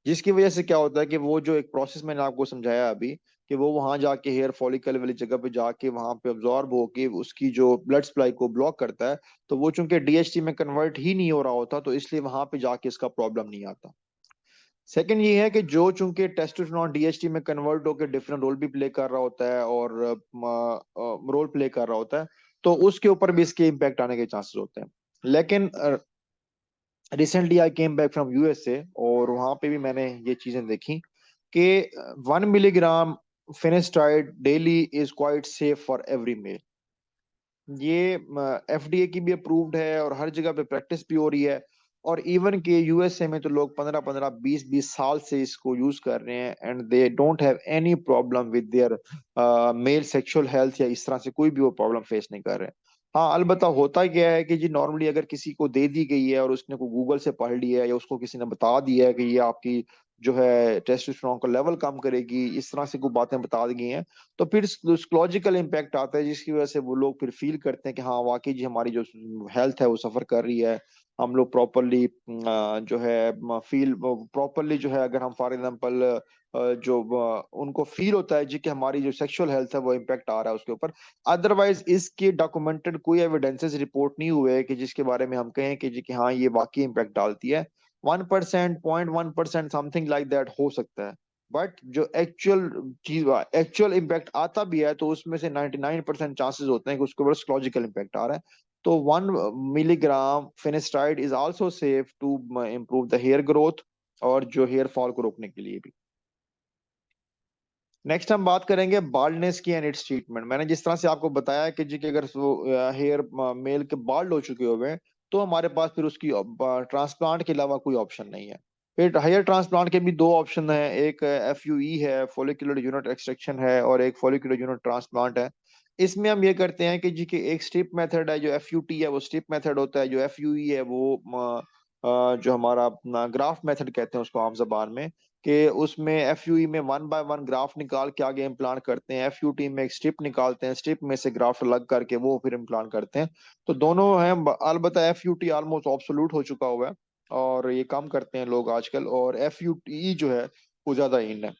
जिसकी वजह से क्या होता है कि वो जो एक प्रोसेस मैंने आपको समझाया अभी, कि वो वहां जाके हेयर फॉलिकल वाली जगह पे जाके वहां पे अब्जॉर्ब होके उसकी जो ब्लड सप्लाई को ब्लॉक करता है, तो वो चूंकि डीएचटी में कन्वर्ट ही नहीं हो रहा होता, तो इसलिए वहां पे जाके इसका प्रॉब्लम नहीं आता। सेकंड ये है कि जो चूंकि टेस्टोस्टेरोन डीएचटी में कन्वर्ट होकर डिफरेंट रोल भी प्ले कर रहा होता है और रोल प्ले कर रहा होता है, तो उसके ऊपर भी इसके इम्पैक्ट आने के चांसेस होते हैं। लेकिन recently I came back from USA, और वहां पे भी मैंने ये चीजें देखी कि 1 milligram finasteride daily is quite safe for every male. ये एफडीए की भी अप्रूव्ड है और हर जगह पे प्रैक्टिस भी हो रही है, और इवन के यूएसए में तो लोग 15-15 20-20 साल से इसको यूज कर रहे हैं, and they don't have any problem with their male sexual health, या इस तरह से कोई भी वो प्रॉब्लम फेस नहीं कर रहे हैं। हाँ अलबत्ता होता क्या है कि जी नॉर्मली अगर किसी को दे दी गई है और उसने को गूगल से पढ़ लिया है या उसको किसी ने बता दिया है कि ये आपकी जो है टेस्टोस्टेरोन का लेवल कम करेगी, इस तरह से कोई बातें बता दी गई हैं, तो फिर साइकोलॉजिकल इम्पैक्ट आता है जिसकी वजह से वो लोग फिर फील करते हैं कि हाँ वाकई जी हमारी जो हेल्थ है वो सफर कर रही है। हम लोग प्रॉपरली जो है फील प्रॉपरली जो है, अगर हम फॉर एग्जाम्पल जो उनको फील होता है जी कि हमारी जो सेक्सुअल हेल्थ है वो इम्पैक्ट आ रहा है उसके ऊपर। अदरवाइज इसके डॉक्यूमेंटेड कोई एविडेंसेस रिपोर्ट नहीं हुए कि जिसके बारे में हम कहें कि जी कि हाँ ये वाकई इम्पैक्ट डालती है। 1%, 0.1% समथिंग लाइक दैट हो सकता है, बट जो एक्चुअल चीज एक्चुअल इम्पैक्ट आता भी है तो उसमें से 99% चांसेस होते हैं कि उसके ऊपर साइकोलॉजिकल इम्पैक्ट आ रहा है। तो 1 milligram finasteride is also safe to improve the hair growth और जो हेयर फॉल को रोकने के लिए भी। नेक्स्ट हम बात करेंगे बाल्डनेस की एंड इट्स ट्रीटमेंट। मैंने जिस तरह से आपको बताया कि जी कि अगर हेयर मेल के बाल्ड हो चुके हुए हैं तो हमारे पास फिर उसकी ट्रांसप्लांट के अलावा कोई ऑप्शन नहीं है। फिर हेयर ट्रांसप्लांट के भी दो ऑप्शन हैं, एक FUE है, फॉलिकुलर यूनिट एक्सट्रैक्शन है, और एक फॉलिकुलर यूनिट ट्रांसप्लांट है। इसमें हम ये करते हैं कि जी कि एक स्ट्रिप मेथड है, जो FUT है वो स्ट्रिप मेथड होता है, जो FUE है वो जो हमारा अपना ग्राफ्ट मेथड कहते हैं उसको आम जबान में, कि उसमें FUE में 1 बाय 1 ग्राफ्ट निकाल के आगे इम्प्लांट करते हैं, FUT में एक स्ट्रिप निकालते हैं, स्ट्रिप में से ग्राफ्ट अलग करके वो फिर इम्प्लांट करते हैं। तो दोनों हैं, अलबत्ता FUT ऑलमोस्ट ऑब्सोल्यूट हो चुका हुआ है और ये कम करते हैं लोग आजकल, और FUTE जो है वो ज्यादा इन है।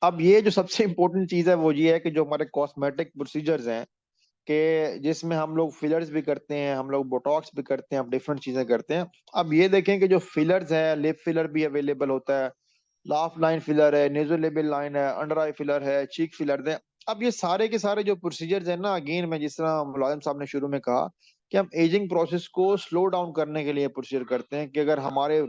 अब ये जो सबसे इम्पोर्टेंट चीज है वो ये है कि जो हमारे कॉस्मेटिक प्रोसीजर्स हैं कि जिसमें हम लोग फिलर्स भी करते हैं, हम लोग बोटॉक्स भी करते हैं, हम डिफरेंट चीजें करते हैं। अब ये देखें कि जो फिलर्स है, लिप फिलर भी अवेलेबल होता है, लाफ लाइन फिलर है, नेजोलेबियल लाइन है, अंडर आई फिलर है, चीक फिलर है। अब ये सारे के सारे जो प्रोसीजर्स है ना, अगेन मैं जिस तरह मुलाजिम साहब ने शुरू में कहा कि हम एजिंग प्रोसेस को स्लो डाउन करने के लिए प्रोसीजर करते हैं कि अगर हमारे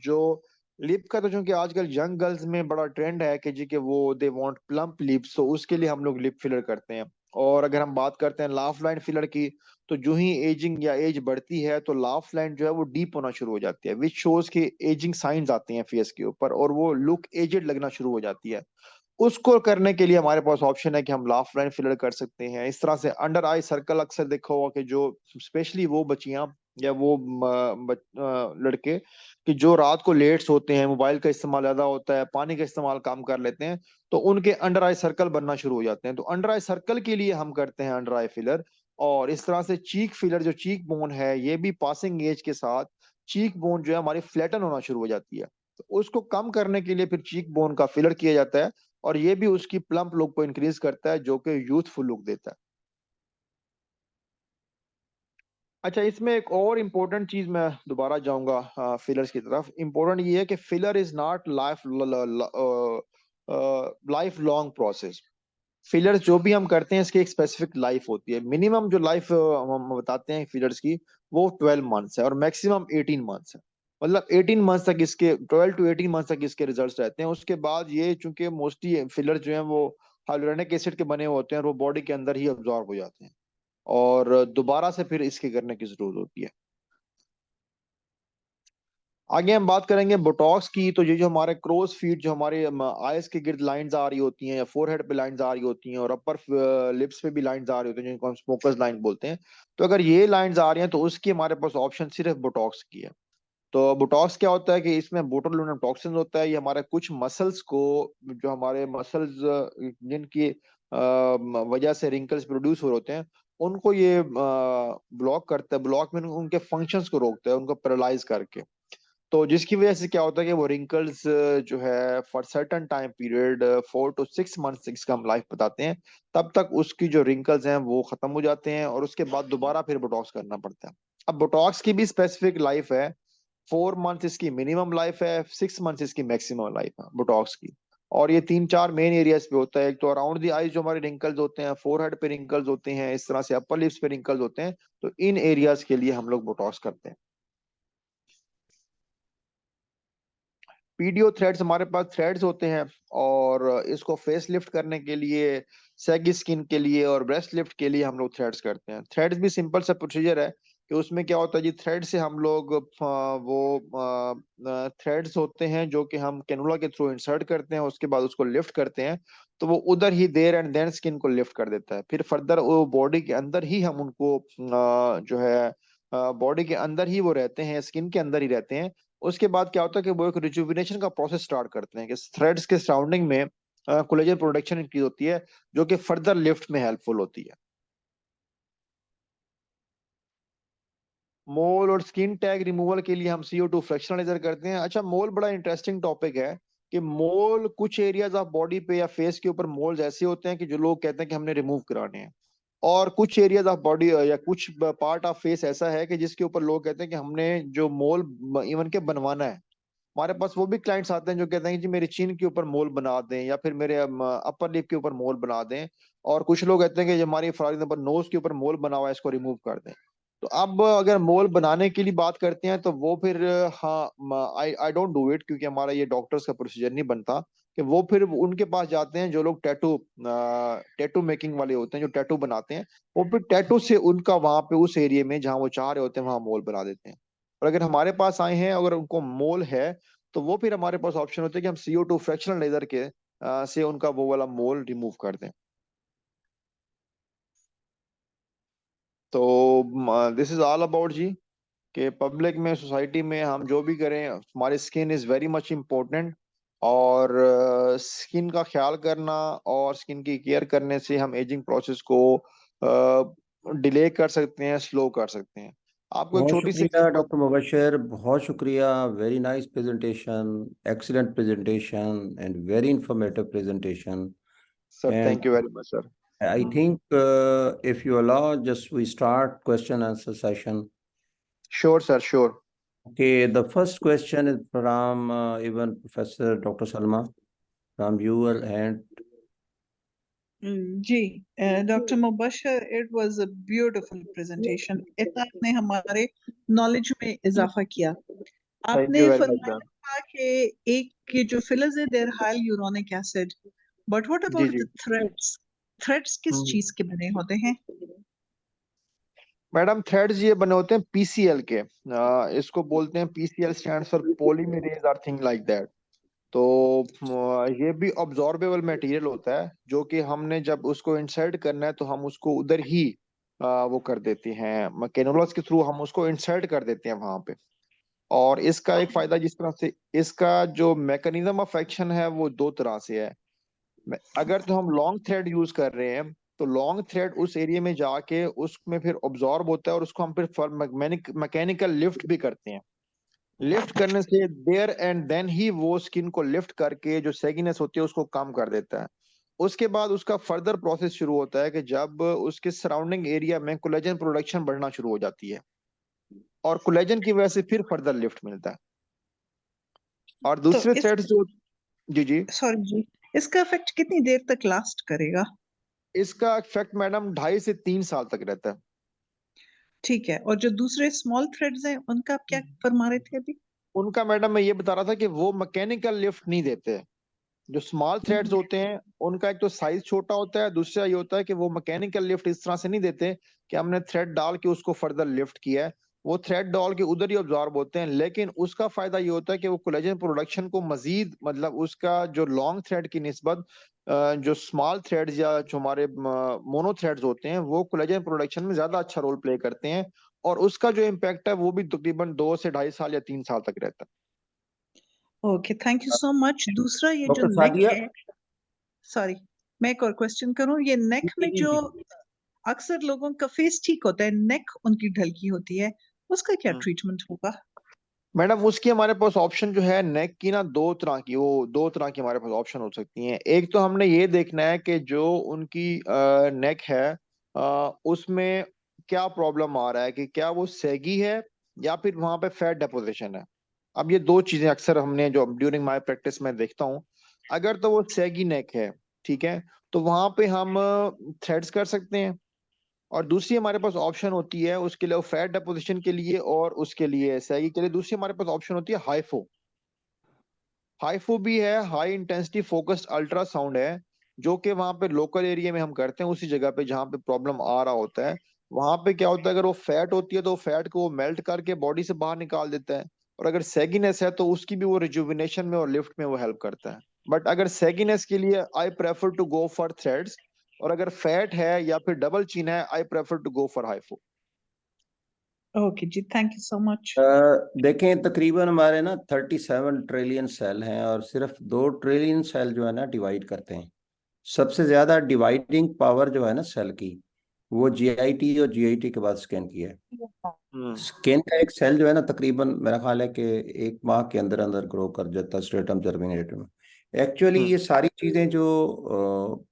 जो लिप का, तो चूंकि आजकल यंग गर्ल्स में बड़ा ट्रेंड है कि जी कि वो दे वांट प्लम्प लिप्स, तो उसके लिए हम लोग लिप फिलर करते हैं। और अगर हम बात करते हैं लाफ लाइन फिलर की, तो जो ही एजिंग या एज बढ़ती है तो लाफ लाइन जो है वो डीप होना शुरू हो जाती है, विच शोज कि एजिंग साइंस आते हैं फेस के ऊपर और वो लुक एजेड लगना शुरू हो जाती है। उसको करने के लिए हमारे पास ऑप्शन है कि हम लाफ लाइन फिलर कर सकते हैं। इस तरह से अंडर आई सर्कल अक्सर देखा होगा कि जो स्पेशली वो बच्चियां या वो लड़के कि जो रात को लेट सोते हैं, मोबाइल का इस्तेमाल ज्यादा होता है, पानी का इस्तेमाल कम कर लेते हैं, तो उनके अंडर आई सर्कल बनना शुरू हो जाते हैं। तो अंडर आई सर्कल के लिए हम करते हैं अंडर आई फिलर। और इस तरह से चीक फिलर, जो चीक बोन है, ये भी पासिंग एज के साथ चीक बोन जो है हमारी फ्लैटन होना शुरू हो जाती है, तो उसको कम करने के लिए फिर चीक बोन का फिलर किया जाता है और ये भी उसकी प्लम्प लुक को इंक्रीज करता है जो कि यूथफुल लुक देता है। अच्छा, इसमें एक और इम्पोर्टेंट चीज मैं दोबारा जाऊंगा फिलर्स की तरफ। इम्पोर्टेंट ये है कि filler is not life long process. Fillers जो भी हम करते हैं इसकी एक स्पेसिफिक लाइफ होती है। मिनिमम जो लाइफ हम बताते हैं फिलर्स की वो 12 मंथ्स है और मैक्सिमम 18 मंथ्स है। मतलब 18 मंथ्स तक इसके, 12 to 18 मंथ्स तक इसके रिजल्ट्स रहते हैं। उसके बाद ये चूंकि मोस्टली फिलर जो है वो हाइलोरेनिक एसिड के बने होते हैं और वो बॉडी के अंदर ही अब्जॉर्ब हो जाते हैं और दोबारा से फिर इसके करने की जरूरत होती है। आगे हम बात करेंगे बोटॉक्स की। तो ये जो हमारे क्रोज फीट, जो हमारे आईज के गिर्द लाइंस आ रही होती हैं या फोरहेड पे लाइंस आ रही होती हैं और अपर लिप्स पे भी लाइंस आ रही होती हैं जिनको हम स्मोकर्स लाइन बोलते हैं, तो अगर ये लाइंस आ रही हैं तो उसकी हमारे पास ऑप्शन सिर्फ बोटॉक्स की है। तो बोटॉक्स क्या होता है कि इसमें बोटुलिनम टॉक्सिन होता है। ये हमारे कुछ मसल्स को, जो हमारे मसल्स जिनकी वजह से रिंकल्स प्रोड्यूस हो रहे होते हैं, उनको ये ब्लॉक करता है। ब्लॉक में उनके फंक्शंस को रोकता है, उनको पैरालाइज करके। तो जिसकी वजह से क्या होता है कि वो रिंकल्स जो है for certain time period 4 to 6 months इसका हम लाइफ बताते हैं, तब तक उसकी जो रिंकल्स हैं वो खत्म हो जाते हैं और उसके बाद दोबारा फिर बोटॉक्स करना पड़ता है। अब बोटॉक्स की भी स्पेसिफिक लाइफ है। 4 मंथ इसकी मिनिमम लाइफ है, 6 मंथ इसकी मैक्सिमम लाइफ है बोटॉक्स की। और ये 3-4 मेन एरियाज पे होता है। एक तो अराउंड द आईज जो हमारे रिंकल्स होते हैं, फोरहेड पे रिंकल्स होते हैं, इस तरह से अपर लिप्स पे रिंकल्स होते हैं, तो इन एरियाज के लिए हम लोग बोटॉक्स करते हैं। पीडीओ थ्रेड्स, हमारे पास थ्रेड्स होते हैं और इसको फेस लिफ्ट करने के लिए, सैगी स्किन के लिए और ब्रेस्ट लिफ्ट के लिए हम लोग थ्रेड्स करते हैं। थ्रेड्स भी सिंपल सा प्रोसीजर है कि उसमें क्या होता है जी, थ्रेड से हम लोग वो थ्रेड्स होते हैं जो कि हम कैनुला के थ्रू इंसर्ट करते हैं, उसके बाद उसको लिफ्ट करते हैं, तो वो उधर ही देयर एंड देन स्किन को लिफ्ट कर देता है। फिर फर्दर वो बॉडी के अंदर ही हम उनको जो है बॉडी के अंदर ही वो रहते हैं, स्किन के अंदर ही रहते हैं। उसके बाद क्या होता है कि वो एक रिजुविनेशन का प्रोसेस स्टार्ट करते हैं कि थ्रेड्स के सराउंडिंग में कोलेजन प्रोडक्शन इंक्रीज होती है, जो कि फर्दर लिफ्ट में हेल्पफुल होती है। मोल और स्किन टैग रिमूवल के लिए हम CO2 फ्रैक्शनलाइजर करते हैं। अच्छा, मोल बड़ा इंटरेस्टिंग टॉपिक है कि मोल कुछ एरियाज ऑफ बॉडी पे या फेस के ऊपर मोल्स ऐसे होते हैं कि जो लोग कहते हैं कि हमने रिमूव कराने हैं, और कुछ एरियाज ऑफ बॉडी या कुछ पार्ट ऑफ फेस ऐसा है कि जिसके ऊपर लोग कहते हैं कि हमने जो मोल इवन के बनवाना है। हमारे पास वो भी क्लाइंट्स आते हैं जो कहते हैं कि जी मेरी चिन के ऊपर मोल बना दें या फिर मेरे अपर लिप के ऊपर मोल बना दें, और कुछ लोग कहते हैं कि हमारी फॉर एग्जाम्पल नोज के ऊपर मोल बना हुआ है, इसको रिमूव कर दें। तो अब अगर मोल बनाने के लिए बात करते हैं तो वो फिर हाँ, आई आई डोंट डू इट, क्योंकि हमारा ये डॉक्टर्स का प्रोसीजर नहीं बनता कि वो फिर उनके पास जाते हैं जो लोग टैटू मेकिंग वाले होते हैं, जो टैटू बनाते हैं, वो फिर टैटू से उनका वहां पे उस एरिया में जहाँ वो चाह रहे होते हैं वहां मोल बना देते हैं। और अगर हमारे पास आए हैं अगर उनको मोल है, तो वो फिर हमारे पास ऑप्शन होते हैं कि हम CO2 फ्रैक्शनल लेजर के से उनका वो वाला मोल रिमूव कर दें। तो दिस इज ऑल अबाउट जी कि पब्लिक में, सोसाइटी में हम जो भी करें, हमारी skin is very much important, और स्किन का ख्याल करना और स्किन की केयर करने से हम एजिंग प्रोसेस को डिले कर सकते हैं, स्लो कर सकते हैं। आपको एक बहुत छोटी सी शुक्रिया डॉक्टर मुबशर, बहुत शुक्रिया। Very nice presentation, excellent presentation and very informative presentation. Sir, And thank you very much sir. I think if you allow, just we start question answer session. Sure sir, sure. Okay, the first question is from even Professor Dr. Salma, from your hand. जी doctor Mubashar, it was a beautiful presentation. इतना आपने हमारे नॉलेज में इजाफा किया। थैंक यू आपने वेरी मच फरमाया सर। था कि एक के जो फिलर्स है there hyaluronic acid, but what जी अबाउट जी। The threads? थ्रेड्स किस चीज के बने होते हैं? मैडम, थ्रेड्स ये बने होते हैं PCL के। इसको बोलते हैं, PCL स्टैंड्स फॉर पॉलीमरेज और थिंग लाइक दैट। तो ये भी ऑब्जॉर्बेबल मटेरियल होता है, जो कि हमने जब उसको इंसर्ट करना है तो हम उसको उधर ही वो कर देते हैं, कैनुलस के थ्रू हम उसको इंसर्ट कर देते हैं वहां पे। और इसका एक फायदा, जिस तरह से इसका जो मैकेनिज्म ऑफ एक्शन है वो दो तरह से है। अगर तो हम लॉन्ग थ्रेड यूज कर रहे हैं, तो लॉन्ग थ्रेड उस एरिया में जाके उसमें फिर ऑब्जॉर्ब होता है, और उसको हम फिर मैकेनिकल लिफ्ट भी करते हैं। लिफ्ट करने से देयर एंड देन ही वो स्किन को लिफ्ट करके जो सेगिनेस होती है उसको कम कर देता है। उसके बाद उसका फर्दर प्रोसेस शुरू होता है कि जब उसके सराउंडिंग एरिया में कोलेजन प्रोडक्शन बढ़ना शुरू हो जाती है, और कोलेजन की वजह से फिर फर्दर लिफ्ट मिलता है। और तो दूसरे इस थ्रेड्स जो, जी जी, सॉरी जी, इसका इफेक्ट कितनी देर तक लास्ट करेगा? इसका इफेक्ट मैडम 2.5 से 3 साल तक रहता है। ठीक है, और जो दूसरे स्मॉल थ्रेड्स हैं उनका आप क्या फरमा रहे थे अभी? उनका मैडम मैं ये बता रहा था कि वो मैकेनिकल लिफ्ट नहीं देते। जो स्मॉल थ्रेड्स होते हैं उनका एक तो साइज छोटा होता है, दूसरा ये होता है कि वो मैकेनिकल लिफ्ट इस तरह से नहीं देते कि हमने थ्रेड डाल के उसको फर्दर लिफ्ट किया है। वो थ्रेड डाल के उधर ही ऑब्जॉर्ब होते हैं, लेकिन उसका फायदा ये होता है कि वो कोलेजन प्रोडक्शन को मजीद, मतलब उसका जो लॉन्ग थ्रेड की निस्बत जो स्मॉल थ्रेड्स या जो हमारे मोनो थ्रेड्स होते हैं वो कोलेजन प्रोडक्शन में ज्यादा अच्छा रोल प्ले करते हैं, और उसका जो इम्पैक्ट है वो भी तकरीबन 2 से 2.5 साल या 3 साल तक रहता है। Okay, thank you so much. दूसरा ये जो Dr. नेक Sadia, है, सॉरी मैं एक और क्वेश्चन करूं, ये नेक में जो अक्सर लोगों का फेस ठीक होता है, नेक उनकी ढलकी होती है, उसका क्या ट्रीटमेंट होगा? मैडम, उसकी हमारे पास ऑप्शन जो है नेक की ना, दो तरह की हमारे पास ऑप्शन हो सकती हैं। एक तो हमने ये देखना है कि जो उनकी नेक है उसमें क्या प्रॉब्लम आ रहा है, कि क्या वो सैगी है या फिर वहां पे फैट डेपोजिशन है। अब ये दो चीजें अक्सर हमने जो ड्यूरिंग माय प्रैक्टिस में देखता हूँ। अगर तो वो सैगी नेक है, ठीक है, तो वहां पे हम थ्रेड्स कर सकते हैं। और दूसरी हमारे पास ऑप्शन होती है उसके लिए, फैट डेपोजिशन के लिए और उसके लिए सैगी के लिए, दूसरी हमारे पास ऑप्शन होती है हाइफो। हाइफो भी है, हाई इंटेंसिटी फोकस्ड अल्ट्रासाउंड है, जो कि वहां पे लोकल एरिया में हम करते हैं, उसी जगह पे जहाँ पे प्रॉब्लम आ रहा होता है। वहां पे क्या होता है, अगर वो फैट होती है तो फैट को वो मेल्ट करके बॉडी से बाहर निकाल देता है, और अगर सैगिनेस है तो उसकी भी वो रिजुविनेशन में और लिफ्ट में वो हेल्प करता है। बट अगर सैगिनेस के लिए I prefer to go for threads, और अगर फैट है या फिर डबल चिन है, I prefer to go for HIFU. Okay, जी, thank you so much. देखें तकरीबन हमारे ना 37 ट्रिलियन सेल हैं और सिर्फ 2 ट्रिलियन सेल जो है ना डिवाइड करते हैं। सबसे ज्यादा डिवाइडिंग पावर जो है ना सेल की, वो जीआईटी और जीआईटी के बाद स्किन की है। स्किन का एक सेल जो है ना तकरीबन मेरा ख्याल है कि 1 माह के अंदर अंदर ग्रो कर जाता है स्ट्रेटम जर्मिनेटर में। एक्चुअली ये सारी चीजें जो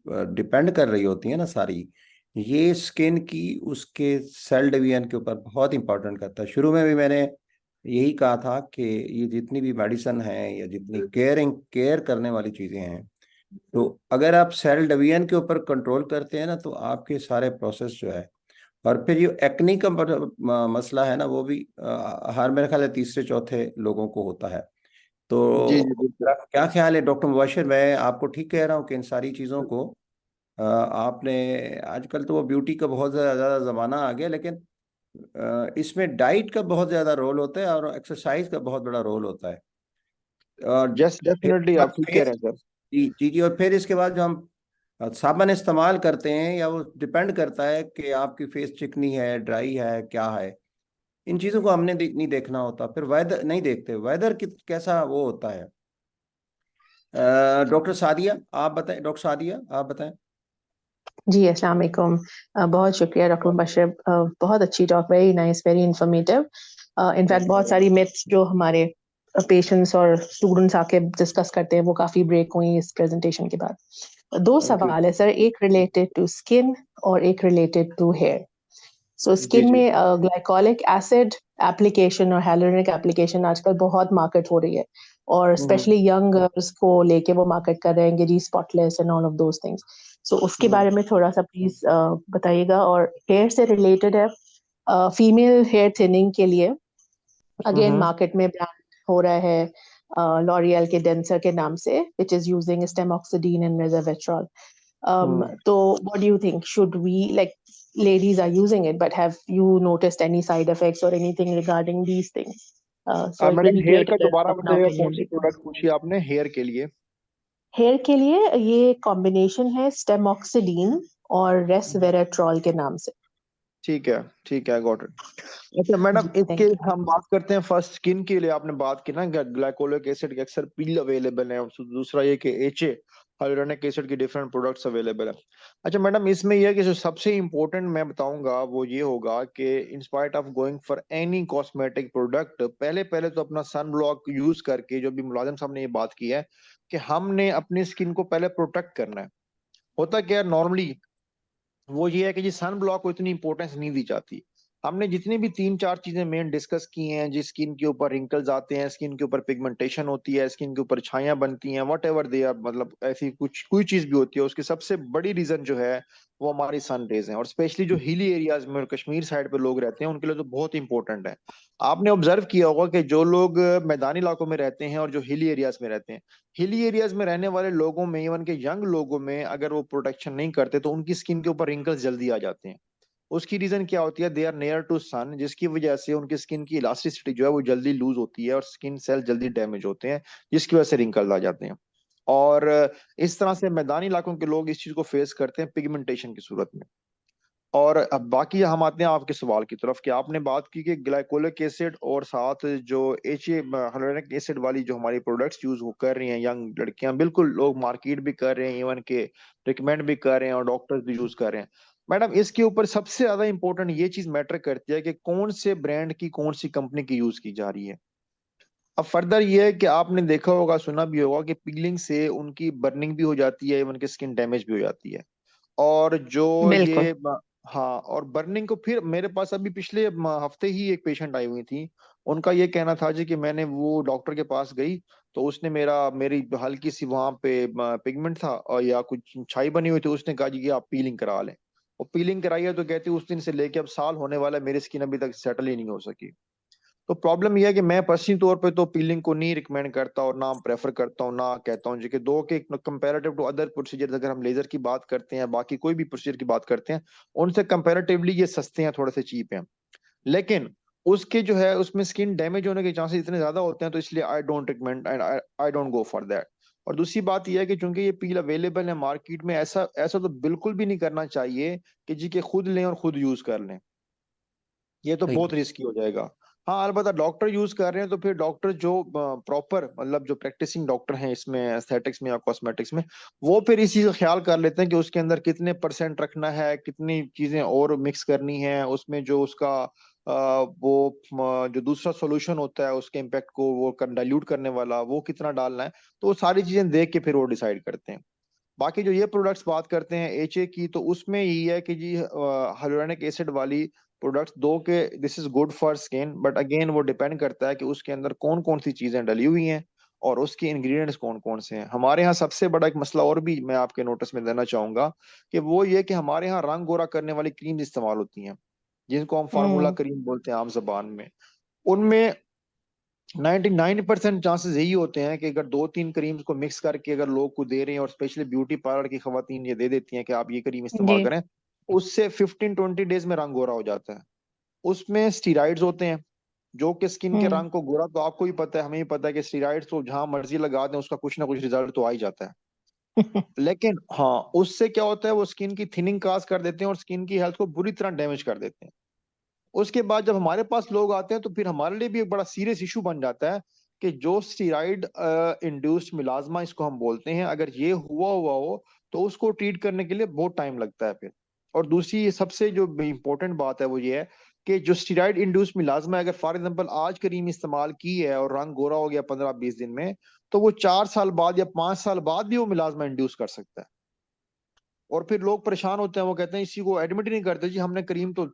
डिपेंड कर रही होती हैं ना सारी, ये स्किन की उसके सेल डिवीजन के ऊपर बहुत इंपॉर्टेंट करता है। शुरू में भी मैंने यही कहा था कि ये जितनी भी मेडिसिन है या जितनी केयर करने वाली चीजें हैं, तो अगर आप सेल डिवीजन के ऊपर कंट्रोल करते हैं ना तो आपके सारे प्रोसेस जो है, और फिर जो एक्नी का मसला है ना वो भी हर मेरे ख्याल है तीसरे चौथे लोगों को होता है। जी तो जी बिल्कुल। मेरा क्या ख्याल है डॉक्टर मुबशिर, मैं आपको ठीक कह रहा हूँ कि इन सारी चीज़ों को आपने, आजकल तो वो ब्यूटी का बहुत ज़्यादा ज़माना आ गया, लेकिन इसमें डाइट का बहुत ज़्यादा रोल होता है और एक्सरसाइज का बहुत बड़ा रोल होता है। और यस फिर डेफिनेटली, आप ठीक कह फेस, रहे हैं सर। जी जी जी, और फिर इसके बाद जो हम साबुन इस्तेमाल करते हैं, या वो डिपेंड करता है कि आपकी फेस चिकनी है ड्राई है क्या है, इन चीज़ों को हमने नहीं देखना होता। फिर वेदर नहीं देखते, वेदर कैसा वो होता है। डॉक्टर सादिया आप बताएं, डॉक्टर सादिया आप बताएं। जी, अस्सलाम वालेकुम। बहुत शुक्रिया डॉक्टर मुबशर, बहुत अच्छी talk, very nice, very informative. In fact बहुत सारी मिथ्स जो हमारे पेशेंट्स और स्टूडेंट्स आके डिस्कस करते हैं वो काफ़ी ब्रेक हुई इस प्रेजेंटेशन के बाद। 2 थैंक यू। सवाल है सर, एक रिलेटेड टू स्किन और एक रिलेटेड टू हेयर। सो जी स्किन जी। में ग्लाइकोलिक एसिड एप्लीकेशन और hyaluronic एप्लीकेशन आजकल बहुत मार्केट हो रही है, और स्पेशली यंग गर्ल्स को लेके वो मार्केट कर रहे हैं, D spotless and all of those things. सो उसके बारे में थोड़ा सा प्लीज बताइएगा। और हेयर से रिलेटेड है, फीमेल हेयर थिनिंग के लिए अगेन मार्केट में ब्रांड हो रहा है लॉरियल के डेंसर के नाम से, which is using stemoxydine and mesabitrol. So what do you think? Should we, like, ladies are using it, but have you noticed any side effects or anything regarding these things? So it will madam be hair great का अगर दोबारा अपना बताइएगा, कौन opinion सी दें। प्रोडक्ट पूछी आपने हेयर के लिए? हेयर के लिए ये कॉम्बिनेशन है स्टेमोक्सिडीन और रेसवेराट्रॉल के नाम से। ठीक है, गॉट इट। अच्छा मैडम, जी, इसके थैंक यू। हम बात करते हैं फर्स्ट स्किन के लिए। आपने बात की ना ग्लाइकोलिक एसिड के अक्सर पील अवेलेबल है, और दूसरा ये कि एचए हाइलुरोनिक एसिड की डिफरेंट प्रोडक्ट्स अवेलेबल है। अच्छा मैडम, इसमें यह है कि जो सबसे इम्पोर्टेंट मैं बताऊंगा वो ये होगा कि in spite of going for any cosmetic product, पहले पहले तो अपना सन ब्लॉक यूज करके, जो भी मुलाजिम साहब ने ये बात की है कि हमने अपनी स्किन को पहले प्रोटेक्ट करना है। होता क्या है नॉर्मली, वो ये है कि जी सन ब्लॉक को इतनी इंपॉर्टेंस नहीं दी जाती। हमने जितनी भी 3-4 चीजें मेन डिस्कस की हैं, जिस स्किन के ऊपर रिंकल्स आते हैं, स्किन के ऊपर पिगमेंटेशन होती है, स्किन के ऊपर छाइयां बनती हैं, वट एवर दे आर, मतलब ऐसी कुछ कोई चीज भी होती है, उसकी सबसे बड़ी रीजन जो है वो हमारी सन रेज है। और स्पेशली जो हिली एरियाज में और कश्मीर साइड पे लोग रहते हैं उनके लिए तो बहुत इंपॉर्टेंट है। आपने ऑब्जर्व किया होगा कि जो लोग मैदानी इलाकों में रहते हैं और जो हिली एरियाज में रहते हैं, हिली एरियाज में रहने वाले लोगों में, इवन के यंग लोगों में, अगर वो प्रोटेक्शन नहीं करते तो उनकी स्किन के ऊपर रिंकल्स जल्दी आ जाते हैं। उसकी रीजन क्या होती है? दे आर नियर टू सन, जिसकी वजह से उनकी स्किन की इलास्टिसिटी जो है वो जल्दी लूज होती है और स्किन सेल जल्दी डैमेज होते हैं, जिसकी वजह से रिंकल्स आ जाते हैं। और इस तरह से मैदानी इलाकों के लोग इस चीज को फेस करते हैं पिगमेंटेशन की सूरत में। और अब बाकी हम आते हैं आपके सवाल की तरफ कि आपने बात की कि ग्लाइकोलिक एसिड और साथ जो एच हाइलुरोनिक एसिड वाली जो हमारी प्रोडक्ट्स यूज कर रही हैं यंग लड़कियां, बिल्कुल लोग मार्केट भी कर रहे हैं, इवन के रिकमेंड भी कर रहे हैं और डॉक्टर्स भी यूज कर रहे हैं। मैडम, इसके ऊपर सबसे ज्यादा इंपॉर्टेंट ये चीज मैटर करती है कि कौन से ब्रांड की, कौन सी कंपनी की यूज की जा रही है। अब फर्दर ये है कि आपने देखा होगा, सुना भी होगा कि पिगलिंग से उनकी बर्निंग भी हो जाती है, इवन के स्किन डैमेज भी हो जाती है। और जो बिल्कुल। हाँ, और बर्निंग को फिर मेरे पास अभी पिछले हफ्ते ही एक पेशेंट आई हुई थी। उनका ये कहना था जी कि मैंने वो डॉक्टर के पास गई तो उसने मेरी हल्की सी वहां पे पिगमेंट था और या कुछ छाई बनी हुई थी, उसने कहा जी कि आप पीलिंग करा लें। और पीलिंग कराई है तो कहती उस दिन से लेके अब साल होने वाला है, मेरी स्किन अभी तक सेटल ही नहीं हो सकी। तो प्रॉब्लम यह है कि मैं पर्सनली तौर पे तो पीलिंग को नहीं रिकमेंड करता और ना प्रेफर करता हूँ, ना कहता हूँ जी कि दो के कंपैरेटिव टू अदर प्रोसीजर, अगर हम लेजर की बात करते हैं, बाकी कोई भी प्रोसीजर की बात करते हैं, उनसे कंपैरेटिवली ये सस्ते हैं, थोड़े से चीप हैं। लेकिन उसके जो है उसमें स्किन डैमेज होने के चांसेस इतने ज्यादा होते हैं, तो इसलिए I don't recommend and I don't go for that. और दूसरी बात यह है कि चूंकि ये पील अवेलेबल है मार्केट में, ऐसा ऐसा तो बिल्कुल भी नहीं करना चाहिए कि जी के खुद लें और खुद यूज कर लें, ये तो सही। बहुत रिस्की हो जाएगा। हाँ अलबत्ता डॉक्टर यूज कर रहे हैं तो फिर डॉक्टर जो प्रॉपर मतलब जो प्रैक्टिसिंग डॉक्टर हैं इसमें एस्थेटिक्स में या कॉस्मेटिक्स में, वो फिर इस चीज का ख्याल कर लेते हैं कि उसके अंदर कितने % रखना है, कितनी चीजें और मिक्स करनी है, उसमें जो उसका जो दूसरा सॉल्यूशन होता है उसके इम्पैक्ट को वो डाइल्यूट करने वाला, वो कितना डालना है, तो वो सारी चीजें देख के फिर वो डिसाइड करते हैं। बाकी जो ये प्रोडक्ट्स बात करते हैं एचए की, तो उसमें यही है कि जी हाइलुरोनिक एसिड वाली प्रोडक्ट्स दो के this is good for skin, but again वो डिपेंड करता है कि उसके अंदर कौन कौन सी चीजें डली हुई हैं और उसके इंग्रेडिएंट्स कौन कौन से हैं। हमारे यहाँ सबसे बड़ा एक मसला और भी मैं आपके नोटिस में देना चाहूंगा कि वो ये कि हमारे यहाँ रंग गोरा करने वाली क्रीम इस्तेमाल होती हैं, जिनको हम फार्मूला क्रीम बोलते हैं आम जबान में। उनमें 99% चांसेस यही होते हैं कि अगर 2-3 क्रीम्स को मिक्स करके अगर लोग को दे रहे हैं, और स्पेशली ब्यूटी पार्लर की खवातीन ये दे देती हैं कि आप ये क्रीम इस्तेमाल जी। करें, उससे 15-20 डेज में रंग गोरा हो जाता है। उसमें स्टीराइड्स होते हैं जो कि स्किन के रंग को गोरा, तो आपको भी पता है, हमें भी पता है कि स्टीराइड्स तो जहां मर्जी लगा दें उसका कुछ ना कुछ रिजल्ट तो आ ही जाता है। लेकिन हाँ उससे क्या होता है, वो स्किन की थिनिंग काज कर देते हैं और स्किन की हेल्थ को बुरी तरह डैमेज कर देते हैं। उसके बाद जब हमारे पास लोग आते हैं तो फिर हमारे लिए भी एक बड़ा सीरियस इशू बन जाता है कि जो स्टीराइड इंड्यूस्ड मिलाजमा इसको हम बोलते हैं, अगर ये हुआ हो तो उसको ट्रीट करने के लिए बहुत टाइम लगता है फिर। और दूसरी ये सबसे जो इम्पोर्टेंट बात है वो ये है कि जो स्टीराइड इंड्यूस्ड मिलाजमा है, अगर फॉर एग्जांपल आज क्रीम इस्तेमाल की है और रंग गोरा हो गया 15-20 दिन में, तो वो 4 साल बाद या 5 साल बाद भी वो मिलाजमा इंड्यूस कर सकता है। और फिर लोग परेशान होते हैं, वो कहते हैं इसी को एडमिट ही नहीं करते जी, हमने करीम तो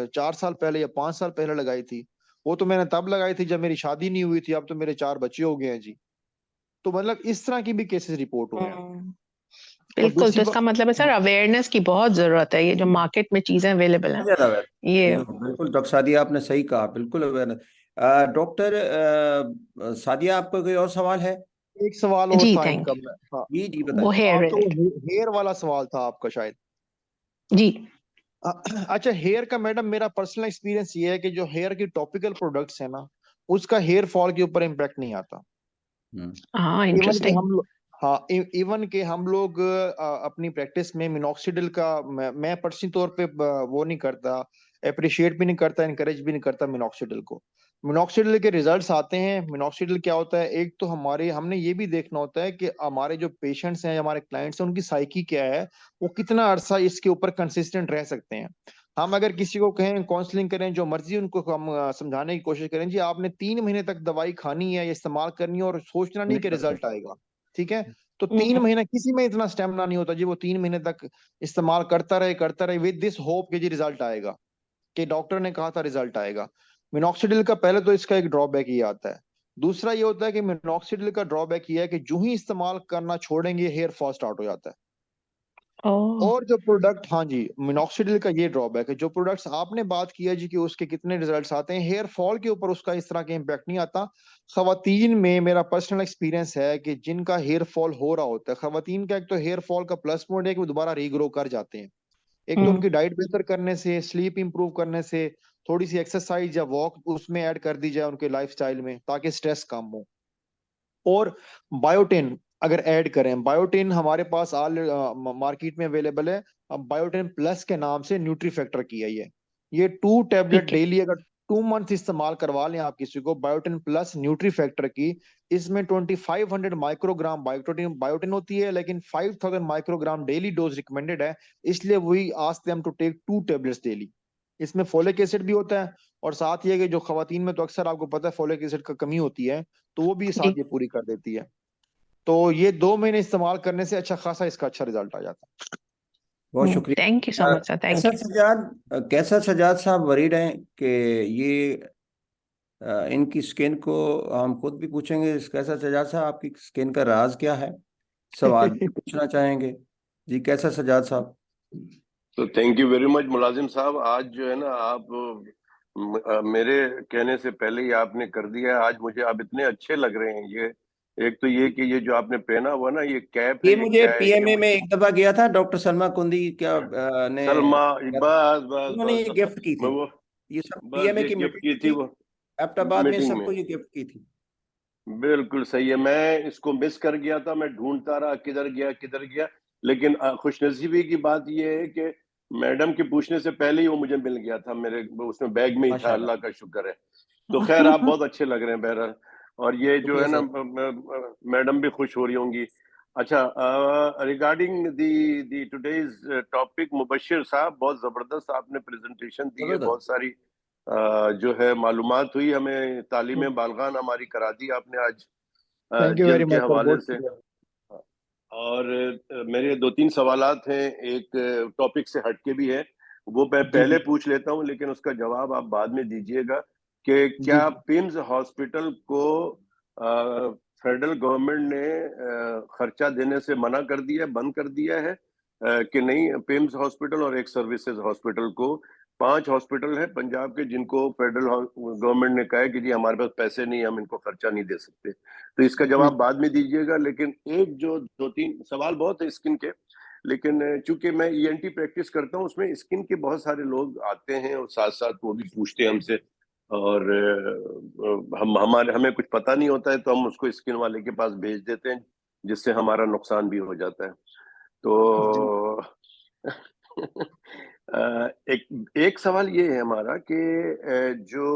4 साल पहले या 5 साल पहले लगाई थी, वो तो मैंने तब लगाई थी जब मेरी शादी नहीं हुई थी, अब तो मेरे 4 बच्चे हो गए हैं जी। तो मतलब इस तरह की भी केसेस रिपोर्ट हुए हैं। और बिल्कुल, दूसरी तो इसका मतलब है सर अवेयरनेस की बहुत जरूरत है, ये जो मार्केट में चीजें अवेलेबल हैं ज्यादा अवेयर। ये। बिल्कुल डॉक्टर सादिया आपने सही कहा, बिल्कुल अवेयरनेस। डॉक्टर सादिया आपका कोई और सवाल है? एक सवाल और जी था थैंक इनका, हाँ जी जी वो बताएं। हेयर आपका रिलेटेड। हेयर वाला सवाल था आपका शायद। जी। अच्छा हेयर का मैडम मेरा पर्सनल एक्सपीरियंस ये है कि जो हेयर की टॉपिकल प्रोडक्ट्स है ना, उसका हेयर फॉल के ऊपर इम्पैक्ट नहीं आता। हाँ इवन के इंटरेस्टिंग। हम लोग, हाँ इवन के हम लोग अपनी प्रैक्टिस में मिनॉक्सिडिल का मैं पर्सनली तौर पे वो नहीं करता, अप्रिशिएट भी नहीं करता, इनकरेज भी नहीं करता मिनॉक्सिडिल को। मिनॉक्सिडिल के रिजल्ट्स आते हैं। मिनॉक्सिडिल क्या होता है, एक तो हमारे हमने ये भी देखना होता है कि हमारे जो पेशेंट्स हैं, हमारे क्लाइंट्स हैं, उनकी साइकी क्या है, वो कितना अरसा इसके ऊपर कंसिस्टेंट रह सकते हैं। हम अगर किसी को कहें काउंसलिंग करें, जो मर्जी उनको हम समझाने की कोशिश करें जी आपने 3 महीने तक दवाई खानी है या इस्तेमाल करनी है और सोचना नहीं कि रिजल्ट आएगा, ठीक है, तो 3 महीना किसी में इतना स्टेमिना नहीं होता जी वो 3 महीने तक इस्तेमाल करता रहे विद दिस होप कि जी रिजल्ट आएगा, कि डॉक्टर ने कहा था रिजल्ट आएगा। मिनॉक्सिडिल का पहले तो इसका एक ड्रॉबैक ये आता है। दूसरा ये होता है कि मिनॉक्सिडिल का ड्रॉबैक ये है कि जो ही इस्तेमाल करना छोड़ेंगे हेयर फॉल स्टार्ट हो जाता है। ओह। और जो प्रोडक्ट, हाँ जी, मिनॉक्सिडिल का ये ड्रॉबैक है, जो प्रोडक्ट्स आपने बात किया जी कि उसके कितने रिजल्ट्स आते हैं, हेयर फॉल के ऊपर उसका इस तरह के इम्पैक्ट नहीं आता। खवातीन में मेरा पर्सनल एक्सपीरियंस है कि जिनका हेयर फॉल हो रहा होता है, खवातीन का एक तो हेयर फॉल का प्लस पॉइंट है कि वो दोबारा रीग्रो कर जाते हैं। एक तो उनकी डाइट बेहतर करने से, स्लीप इंप्रूव करने से, थोड़ी सी एक्सरसाइज या वॉक उसमें ऐड कर दी जाए उनके लाइफस्टाइल में ताकि स्ट्रेस कम हो। और बायोटिन अगर ऐड करें, बायोटिन हमारे पास ऑल मार्केट में अवेलेबल है। अब बायोटिन प्लस के नाम से न्यूट्री फैक्टर की है ये 2 टैबलेट ठीक है। डेली अगर 2 मंथ इस्तेमाल करवा लें आप किसी को, बायोटिन प्लस न्यूट्री फैक्टर की, इसमें 2500 माइक्रोग्राम बायोटिन बायोटिन होती है, लेकिन 5000 माइक्रोग्राम डेली डोज रिकमेंडेड है, इसलिए वही ask them to take 2 tablets daily. इसमें फोलिक एसिड भी होता है, और साथ ये कि जो खवातीन में तो अक्सर आपको पता है फोलिक एसिड का कमी होती है, तो वो भी जी। साथ ये पूरी कर देती है। तो ये 2 महीने इस्तेमाल करने से अच्छा खासा इसका अच्छा रिजल्ट आ जाता है। बहुत शुक्रिया। Thank you so much sir, thank कैसा यू। सजाद, कैसा सजाद साहब वरीड हैं कि ये इनकी स्किन को हम खुद भी पूछेंगे, कैसा सजाद साहब आपकी स्किन का राज क्या है, सवाल भी पूछना चाहेंगे। जी कैसा सजाद साहब? तो थैंक यू वेरी मच मुलाजिम साहब। आज जो है ना आप मेरे कहने से पहले ही आपने कर दिया है। आज मुझे आप इतने अच्छे लग रहे हैं। ये एक तो ये कि ये जो आपने पहना हुआ ना, ये कैप है, ये ये मुझे क्या है? ये पीएमए में एक दफा गया था, डॉक्टर सलमा कुंदी क्या ने सलमा, दिया था। बस बस उन्होंने बस ये बस, गिफ्ट की मैं थी। वो ये सब बस पीएमए ये की गिफ्ट मीटिंग की थी थी, वो अहमदाबाद में मीटिंग में। सबको ये गिफ्ट की थी। बिल्कुल सही है। मैं इसको मिस कर गया था, मैं ढूंढता रहा किधर गया किधर गया। लेकिन खुशनसीबी की बात यह है कि मैडम के पूछने से पहले ही वो मुझे मिल गया था, मेरे उसमें बैग में ही था। माशाल्लाह। अल्लाह का शुक्र है। तो खैर, आप बहुत अच्छे लग रहे हैं बहरहाल। और ये जो शुक्रिया है ना, सर। मैडम भी खुश हो रही होंगी। अच्छा, regarding the today's topic, Mubashshir साहब, बहुत जबरदस्त आपने प्रेजेंटेशन दी है। बहुत जबरदस्त। सारी जो है मालूमात हुई, हमें तालीम बालगान हमारी करा दी आपने आज थैंक यू वेरी जेल के मच सर, हवाले बहुत से। शुक्रिया। और मेरे 2-3 सवालात हैं, एक टॉपिक से हटके भी है। वो मैं जी पहले जी पूछ लेता हूं, लेकिन उसका जवाब आप बाद में दीजिएगा कि जी क्या जी। पिम्स हॉस्पिटल को फेडरल गवर्नमेंट ने खर्चा देने से मना कर दिया, बंद कर दिया है कि नहीं? पिम्स हॉस्पिटल और एक सर्विसेज हॉस्पिटल को, 5 हॉस्पिटल है पंजाब के जिनको फेडरल गवर्नमेंट ने कहा है कि जी हमारे पास पैसे नहीं, हम इनको खर्चा नहीं दे सकते। तो इसका जवाब बाद में दीजिएगा। लेकिन एक जो 2-3 सवाल बहुत है स्किन के, लेकिन चूंकि मैं ईएनटी प्रैक्टिस करता हूँ, उसमें स्किन के बहुत सारे लोग आते हैं और साथ साथ वो भी पूछते हैं हमसे। और हमें कुछ पता नहीं होता है तो हम उसको स्किन वाले के पास भेज देते हैं, जिससे हमारा नुकसान भी हो जाता है। जी तो एक एक सवाल ये है हमारा कि जो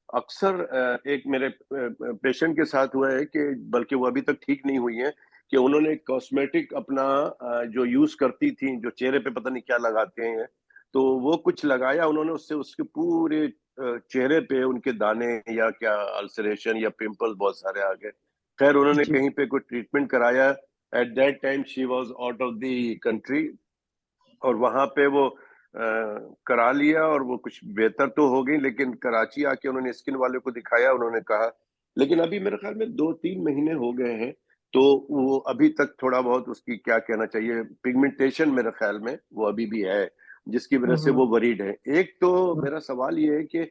अक्सर एक मेरे पेशेंट के साथ हुआ है कि, बल्कि वो अभी तक ठीक नहीं हुई है, कि उन्होंने कॉस्मेटिक अपना जो यूज करती थी, जो चेहरे पे पता नहीं क्या लगाते हैं, तो वो कुछ लगाया उन्होंने, उससे उसके पूरे चेहरे पे उनके दाने या क्या अल्सरेशन या पिंपल बहुत सारे आ गए। खैर, उन्होंने जी कहीं पे कोई ट्रीटमेंट कराया। At that time she was out of the country, और वहां पे वो करा लिया और वो कुछ बेहतर तो हो गई। लेकिन कराची आके उन्होंने स्किन वाले को दिखाया, उन्होंने कहा, लेकिन अभी मेरे ख्याल में 2-3 महीने हो गए हैं, तो वो अभी तक थोड़ा बहुत, उसकी क्या कहना चाहिए, पिगमेंटेशन मेरे ख्याल में वो अभी भी है, जिसकी वजह से वो वरीड है। एक तो मेरा सवाल ये है कि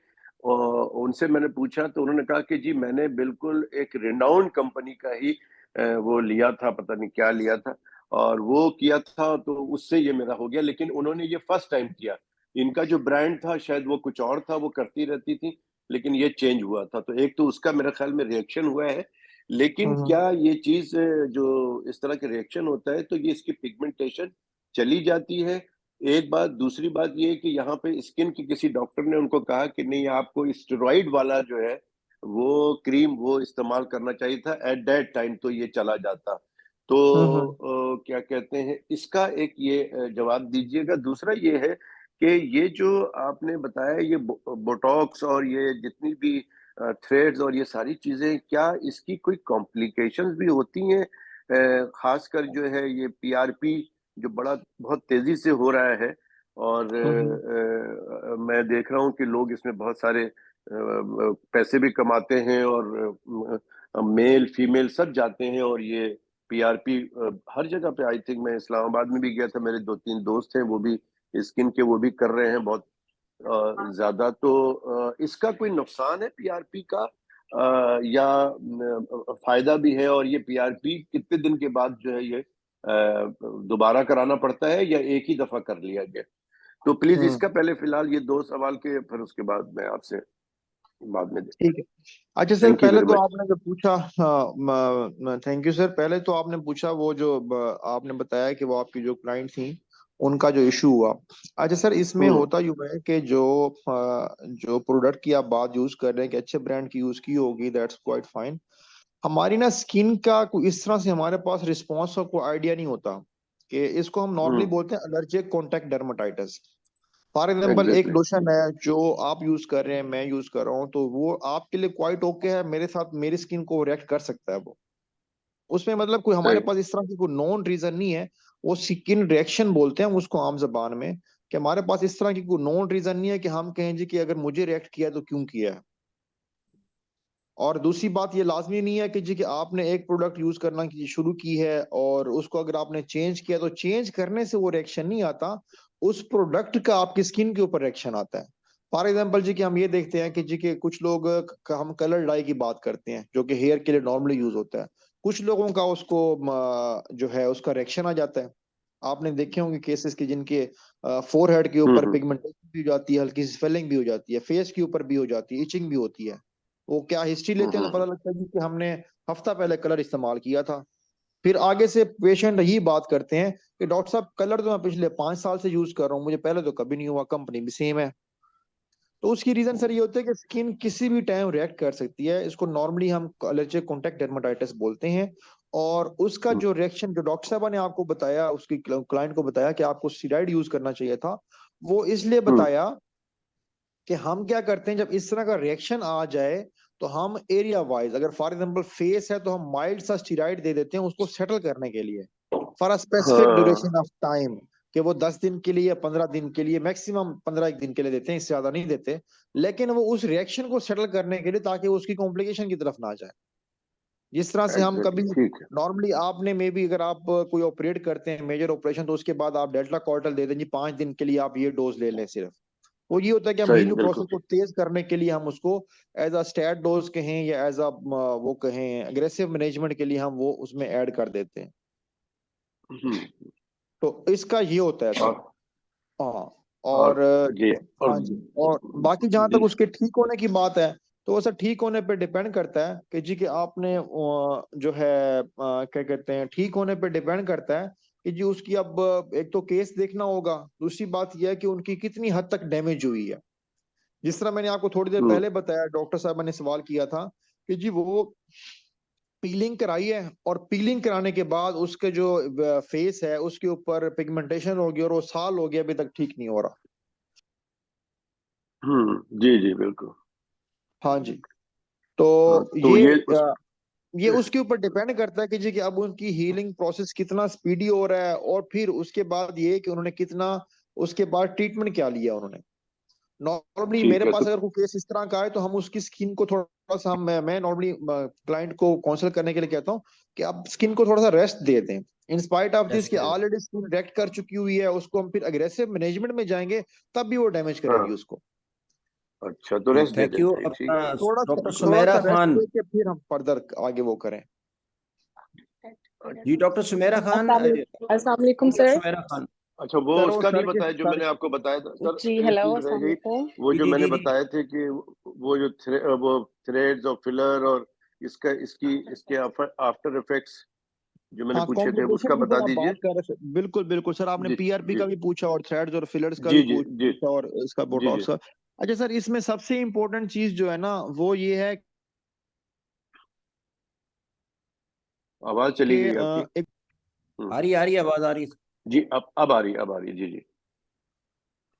उनसे मैंने पूछा तो उन्होंने कहा कि जी मैंने बिल्कुल एक रिनाउंड कंपनी का ही वो लिया था, पता नहीं क्या लिया था, और वो किया था तो उससे ये मेरा हो गया। लेकिन उन्होंने ये फर्स्ट टाइम किया। इनका जो ब्रांड था शायद वो कुछ और था, वो करती रहती थी, लेकिन ये चेंज हुआ था। तो एक तो उसका मेरे ख्याल में रिएक्शन हुआ है। लेकिन क्या ये चीज जो इस तरह के रिएक्शन होता है, तो ये इसकी पिगमेंटेशन चली जाती है? एक बात। दूसरी बात ये है कि यहाँ पे स्किन के किसी डॉक्टर ने उनको कहा कि नहीं, आपको स्टेरॉइड वाला जो है वो क्रीम वो इस्तेमाल करना चाहिए था एट दैट टाइम, तो ये चला जाता। तो क्या कहते हैं, इसका एक ये जवाब दीजिएगा। दूसरा ये है कि ये जो आपने बताया, ये बोटॉक्स और ये जितनी भी थ्रेड्स और ये सारी चीजें, क्या इसकी कोई कॉम्प्लिकेशंस भी होती हैं? खासकर जो है ये पीआरपी जो बड़ा बहुत तेजी से हो रहा है, और मैं देख रहा हूँ कि लोग इसमें बहुत सारे पैसे भी कमाते हैं, और मेल फीमेल सब जाते हैं, और ये पीआरपी हर जगह पे। आई थिंक मैं इस्लामाबाद में भी गया था, मेरे 2-3 दोस्त हैं वो भी स्किन के वो भी कर रहे हैं बहुत ज्यादा। तो इसका कोई नुकसान है पीआरपी का, या फायदा भी है? और ये पीआरपी कितने दिन के बाद जो है ये दोबारा कराना पड़ता है, या एक ही दफा कर लिया गया? तो प्लीज इसका पहले फिलहाल ये 2 सवाल के, फिर उसके बाद मैं आपसे बाद में। ठीक है। अच्छा सर, थैंक यू पहले वेरी तो मच। आपने जो पूछा, थैंक यू सर। पहले तो आपने पूछा वो जो आपने बताया कि वो आपकी जो क्लाइंट थी उनका जो इशू हुआ। अच्छा सर, इसमें होता यूं है कि जो प्रोडक्ट की आप बात यूज कर रहे हैं कि अच्छे ब्रांड की यूज की होगी, दैट्स क्वाइट फाइन। हमारी ना स्किन का कोई इस तरह से हमारे पास रिस्पॉन्स का कोई आइडिया नहीं होता, कि इसको हम नॉर्मली बोलते हैं allergic contact dermatitis. For example, एक एग्जैक्टली। लोशन है जो आप यूज कर रहे हैं, मैं यूज कर रहा हूँ, तो वो आपके लिए क्वाइट ओके है, मेरे साथ मेरी स्किन को रिएक्ट कर सकता है वो। उसमें मतलब कोई हमारे सही। पास इस तरह की कोई नॉन रीजन नहीं है। वो स्किन रिएक्शन बोलते हैं हम उसको आम जबान में, कि हमारे पास इस तरह की कोई नॉन रीजन नहीं है कि हम कहें जी कि अगर मुझे रिएक्ट किया तो क्यों किया है। और दूसरी बात, ये लाजमी नहीं है कि जी कि आपने एक प्रोडक्ट यूज करना की शुरू की है और उसको अगर आपने चेंज किया तो चेंज करने से वो रिएक्शन नहीं आता, उस प्रोडक्ट का आपकी स्किन के ऊपर रिएक्शन आता है। फॉर एग्जाम्पल जी कि हम ये देखते हैं कि जी के कुछ लोग हम कलर डाई की बात करते हैं जो कि हेयर के लिए नॉर्मली यूज होता है, कुछ लोगों का उसको जो है उसका रिएक्शन आ जाता है। आपने देखे होंगे केसेस कि जिनके फोरहेड के ऊपर पिगमेंटेशन भी हो जाती है, हल्की सी स्वेलिंग भी हो जाती है, फेस के ऊपर भी हो जाती है, इचिंग भी होती है। वो क्या हिस्ट्री लेते हैं तो पता लगता है जी कि हमने हफ्ता पहले कलर इस्तेमाल किया था। फिर आगे से पेशेंट यही बात करते हैं कि डॉक्टर साहब कलर तो मैं पिछले 5 साल से यूज कर रहा हूँ, मुझे पहले तो कभी नहीं हुआ, कंपनी भी सेम है। तो उसकी रीजन सर ये होता है कि स्किन किसी भी टाइम रिएक्ट कर सकती है, इसको नॉर्मली हम एलर्जिक कॉन्टैक्ट डर्मेटाइटिस बोलते हैं। और उसका जो रिएक्शन जो डॉक्टर साहब ने आपको बताया, उसकी क्लाइंट को बताया कि आपको स्टेरॉइड यूज करना चाहिए था, वो इसलिए बताया कि हम क्या करते हैं जब इस तरह का रिएक्शन आ जाए तो हम एरिया वाइज, अगर फॉर एग्जांपल फेस है तो हम माइल्ड सा स्टेरॉइड दे देते हैं उसको सेटल करने के लिए for a specific duration of time, कि वो 10 दिन के लिए या 15 दिन के लिए, मैक्सिमम 15 दिन के लिए देते हैं, इससे ज्यादा नहीं देते, लेकिन वो उस रिएक्शन को सेटल करने के लिए ताकि वो उसकी कॉम्प्लिकेशन की तरफ ना जाए। जिस तरह से हम कभी नॉर्मली आपने मे बी अगर आप कोई ऑपरेट करते हैं मेजर ऑपरेशन तो उसके बाद आप डेल्टा कॉर्टल दे दें जी 5 दिन के लिए आप ये डोज ले लें सिर्फ, वो ये होता है कि हम हीलिंग प्रोसेस को तेज करने के लिए हम उसको एज अ स्टैट डोज कहें या एज अ वो कहें अग्रेसिव मैनेजमेंट के लिए हम वो उसमें ऐड कर देते हैं। तो इसका ये होता है सर। हाँ और हाँ जी, और बाकी जहां तक उसके ठीक होने की बात है तो वो सर ठीक होने पे डिपेंड करता है कि जी कि आपने जो है क्या कहते हैं, ठीक होने पे डिपेंड करता है कि जी उसकी अब एक तो केस देखना होगा, दूसरी बात यह है कि उनकी कितनी हद तक डैमेज हुई है। जिस तरह मैंने आपको थोड़ी देर पहले बताया, डॉक्टर साहब ने सवाल किया था कि जी वो पीलिंग कराई है और पीलिंग कराने के बाद उसके जो फेस है उसके ऊपर पिगमेंटेशन हो गया और वो साल हो गया अभी तक ठीक नहीं हो रहा। जी जी बिल्कुल। हाँ जी, तो ये उसके ऊपर डिपेंड करता है कि जी कि अब उनकी हीलिंग प्रोसेस कितना स्पीडी हो रहा है और फिर उसके बाद ये कि उन्होंने कितना उसके बाद ट्रीटमेंट क्या लिया उन्होंने। नॉर्मली मेरे पास अगर कोई केस इस तरह का है तो हम उसकी स्किन को थोड़ा सा मैं नॉर्मली क्लाइंट को काउंसिल करने के लिए कहता हूँ कि आप स्किन को थोड़ा सा रेस्ट दे दें, इन स्पाइट ऑफ दिस कि ऑलरेडी स्किन रिएक्ट कर चुकी हुई है, उसको हम फिर अग्रेसिव मैनेजमेंट में जाएंगे तब भी वो डैमेज करेगी उसको। अच्छा तो रेस्ट दे thank you. Doctor Sumera Khan, फिर हम फर्दर आगे वो करें। जी डॉक्टर सुमेरा खान। अस्सलाम वालेकुम सर। सुमेरा खान, अच्छा वो उसका नहीं बताया जो मैंने आपको बताया था सर। जी हेलो अस्सलाम वालेकुम। वो जो मैंने बताए थे कि वो जो वो थ्रेड्स और फिलर और इसके आफ्टर इफेक्ट्स जो मैंने पूछे थे उसका बता दीजिए। बिल्कुल बिल्कुल सर, आपने पीआरपी का भी पूछा और थ्रेड्स और फिलर्स का भी पूछा और इसका बोटॉक्स का। अच्छा सर, इसमें सबसे इम्पोर्टेंट चीज जो है ना वो ये है, आवाज चली गई आपकी। आ रही आवाज आ रही जी, अब आ रही जी जी।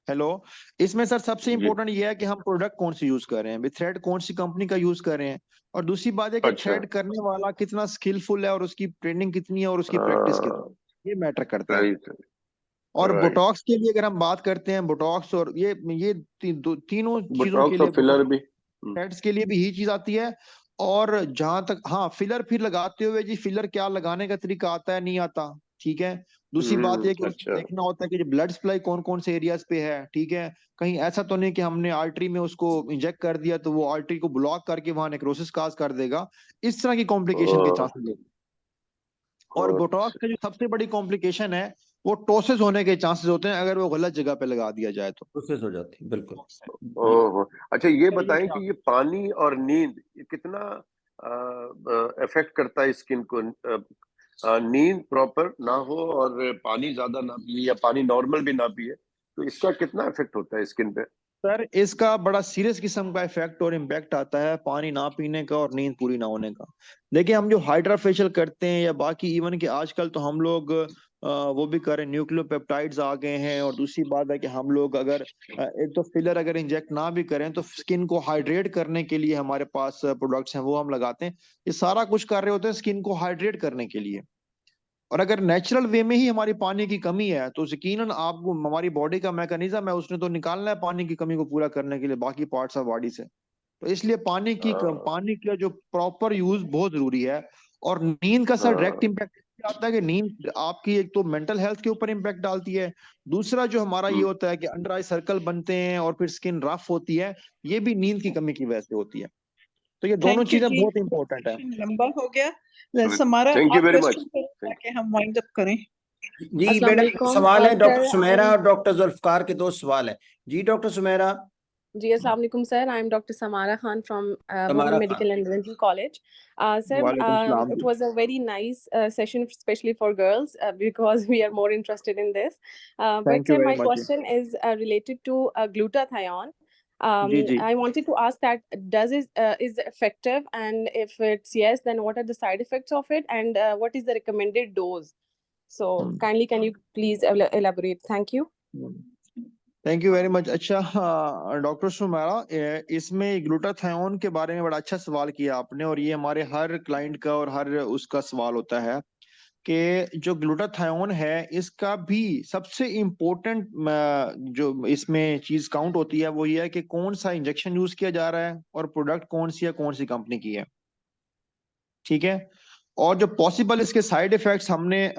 हेलो, इसमें सर सबसे इम्पोर्टेंट ये है कि हम प्रोडक्ट कौन सी यूज कर रहे हैं, थ्रेड कौन सी कंपनी का यूज कर रहे हैं, और दूसरी बात है कि थ्रेड करने वाला कितना स्किलफुल है और उसकी ट्रेनिंग कितनी है और उसकी प्रैक्टिस कितनी, ये मैटर करता है। और बोटॉक्स के लिए अगर हम बात करते हैं, बोटॉक्स और ये तीनों चीजों के लिए, फिलर भी थ्रेड्स के लिए भी यही चीज आती है। और जहां तक हाँ फिलर फिर लगाते हुए जी फिलर क्या लगाने का तरीका आता है नहीं आता, ठीक है। दूसरी बात यह कि उसको देखना होता है कि ब्लड सप्लाई कौन कौन से एरियाज पे है, ठीक है। कहीं ऐसा तो नहीं कि हमने आर्टरी में उसको इंजेक्ट कर दिया तो वो आर्टरी को ब्लॉक करके वहां नेक्रोसिस काज कर देगा, इस तरह की कॉम्प्लिकेशन के चांसेस है। और बोटॉक्स का जो सबसे बड़ी कॉम्प्लिकेशन है वो टोसिस होने के चांसेस होते हैं अगर वो गलत जगह पे लगा दिया जाए तो टोसिस हो जाती है। बिल्कुल। ओहो, अच्छा ये बताएं कि ये पानी और नींद ये कितना इफेक्ट करता है स्किन को। नींद प्रॉपर ना हो और पानी ज्यादा ना पिए या पानी नॉर्मल भी ना पिए तो इसका कितना इफेक्ट होता है स्किन पे। सर इसका बड़ा सीरियस किस्म का इफेक्ट और इम्पैक्ट आता है पानी ना पीने का और नींद पूरी ना होने का। देखिए हम जो हाइड्रा फेशियल करते हैं या बाकी इवन कि आजकल तो हम लोग वो भी करें, न्यूक्लियोपेप्टाइड्स आ गए हैं। और दूसरी बात है कि हम लोग अगर एक तो फिलर अगर इंजेक्ट ना भी करें तो स्किन को हाइड्रेट करने के लिए हमारे पास प्रोडक्ट्स हैं वो हम लगाते हैं। ये सारा कुछ कर रहे होते हैं स्किन को हाइड्रेट करने के लिए। और अगर नेचुरल वे में ही हमारी पानी की कमी है तो यकीनन आपको हमारी बॉडी का मैकेनिज्म है उसने तो निकालना है पानी की कमी को पूरा करने के लिए बाकी पार्ट्स ऑफ बॉडी से। तो इसलिए पानी का जो प्रॉपर यूज बहुत जरूरी है। और नींद का सर डायरेक्ट इम्पैक्ट आता है कि नींद आपकी एक तो मेंटल हेल्थ के ऊपर इम्पैक्ट डालती है, दूसरा जो हमारा ये होता है कि अंडर आई सर्कल बनते हैं और फिर स्किन रफ होती है, ये भी नींद की कमी की वजह से होती है। तो ये दोनों थैंक यू चीजें जी, बहुत इंपॉर्टेंट है। लंबा हो गया। समारा थैंक यू आप वेरी मच। क्वेश्चन करें ताकि हम वाइंड अप करें। जी अस्सलाम मैडम, वालेकुम सवाल है डॉक्टर सर। सुमेरा और डॉक्टर जुल्फकार के 2 सवाल है। जी डॉक्टर सुमेरा। जी अस्सलाम वालेकुम sir, I am doctor Samara Khan from women Samara Khan. Medical and dental college. Sir, वालेकुम सलाम it जी। was a very nice session, especially for girls, because we are more interested in this. But thank you sir, very my much जी। question is related to glutathione. जी जी। I wanted to ask that is it effective, and if it's yes, then what are the side effects of it, and what is the recommended dose? So kindly, can you please elaborate? Thank you. Thank you very much. अच्छा, डॉक्टर सुमेरा, इसमें ग्लूटाथायोन के बारे में बड़ा अच्छा सवाल किया आपने, और ये हमारे हर क्लाइंट का और हर उसका सवाल होता है कि जो ग्लूटाथायोन है इसका भी सबसे इम्पोर्टेंट जो इसमें चीज काउंट होती है वो ये है कि कौन सा इंजेक्शन यूज किया जा रहा है और प्रोडक्ट कौन सी है, कौन सी कंपनी की है। ठीक है। और जो पॉसिबल इसके साइड इफेक्ट्स हमने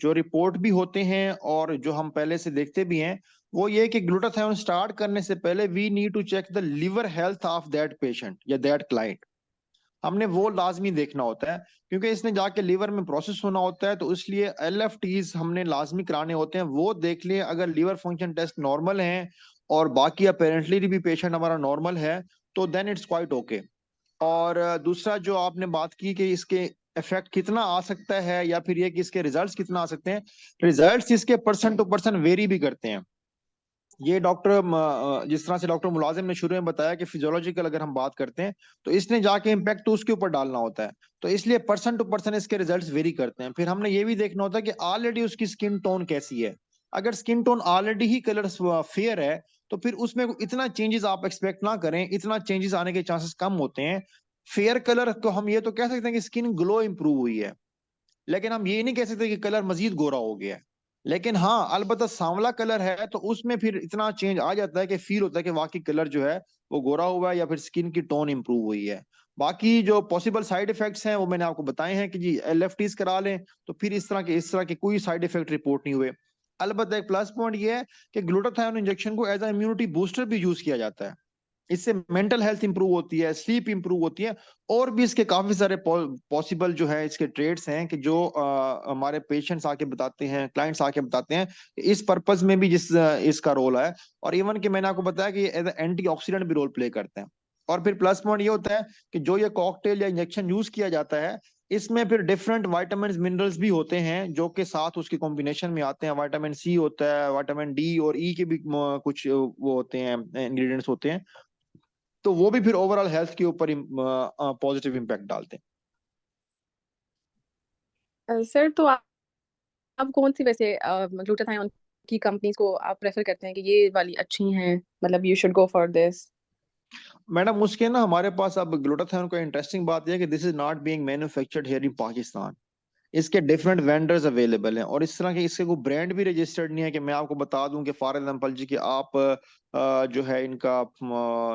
जो रिपोर्ट भी होते हैं और जो हम पहले से देखते भी हैं, वो ये कि ग्लूटाथायोन स्टार्ट करने से पहले we need to check the liver health of that patient या दैट क्लाइंट। हमने वो लाजमी देखना होता है, क्योंकि इसने जाके लिवर में प्रोसेस होना होता है, तो इसलिए LFTs हमने लाजमी कराने होते हैं। वो देख लिए, अगर लिवर फंक्शन टेस्ट नॉर्मल है और बाकी अपेरेंटली भी पेशेंट हमारा नॉर्मल है, तो देन इट्स क्वाइट ओके। और दूसरा जो आपने बात की कि इसके इफेक्ट कितना आ सकता है या फिर ये कि इसके रिजल्ट्स कितना आ सकते हैं, रिजल्ट्स इसके पर्सन टू पर्सन वेरी भी करते हैं। ये डॉक्टर जिस तरह से डॉक्टर मुलाजिम ने शुरू में बताया कि फिजियोलॉजिकल अगर हम बात करते हैं तो इसने जाके इम्पैक्ट तो उसके ऊपर डालना होता है, तो इसलिए पर्सन टू पर्सन इसके रिजल्ट्स वेरी करते हैं। फिर हमने ये भी देखना होता है कि ऑलरेडी उसकी स्किन टोन कैसी है। अगर स्किन टोन ऑलरेडी ही कलर फेयर है तो फिर उसमें इतना चेंजेस आप एक्सपेक्ट ना करें, इतना चेंजेस आने के चांसेस कम होते हैं। फेयर कलर तो हम ये तो कह सकते हैं कि स्किन ग्लो इंप्रूव हुई है, लेकिन हम ये नहीं कह सकते कि कलर मजीद गोरा हो गया है। लेकिन हाँ, अलबत्ता सांवला कलर है तो उसमें फिर इतना चेंज आ जाता है कि फील होता है कि वाकई कलर जो है वो गोरा हुआ है या फिर स्किन की टोन इंप्रूव हुई है। बाकी जो पॉसिबल साइड इफेक्ट्स हैं वो मैंने आपको बताए हैं कि जी LFTs करा लें तो फिर इस तरह के कोई साइड इफेक्ट रिपोर्ट नहीं हुए। अलबत्ता एक प्लस पॉइंट ये है कि ग्लूटाथायोन इंजेक्शन को एज अ इम्यूनिटी बूस्टर भी यूज किया जाता है। इससे मेंटल हेल्थ इंप्रूव होती है, स्लीप इंप्रूव होती है, और भी इसके काफी सारे पॉसिबल जो है इसके ट्रेड्स हैं कि जो हमारे पेशेंट्स आके बताते हैं, क्लाइंट्स आके बताते हैं, इस पर्पस में भी इसका रोल है। और इवन कि मैंने आपको बताया कि एज एंटीऑक्सीडेंट भी रोल प्ले करते हैं। और फिर प्लस पॉइंट ये होता है कि जो ये कॉकटेल या इंजेक्शन यूज किया जाता है, इसमें फिर डिफरेंट वाइटामिन मिनरल्स भी होते हैं जो कि साथ उसके कॉम्बिनेशन में आते हैं। विटामिन C होता है, विटामिन D और E के भी कुछ वो होते हैं, इंग्रेडिएंट्स होते हैं, तो वो भी फिर ओवरऑल हेल्थ के ऊपर पॉजिटिव इम्पैक्ट डालते हैं। सर, तो आप कौन सी वैसे ग्लूटाथायोन की कंपनीज को आप प्रेफर करते हैं कि ये वाली अच्छी हैं, मतलब you should go for this? Madam, उसके ना हमारे पास अब ग्लूटाथायोन का इंटरेस्टिंग बात यह है कि this is not being manufactured here in Pakistan. इसके डिफरेंट वेंडर्स अवेलेबल हैं और इस तरह के इसके कोई ब्रांड भी रजिस्टर्ड नहीं है कि मैं आपको बता दूं कि फॉर एग्जांपल जी कि आप जो है इनका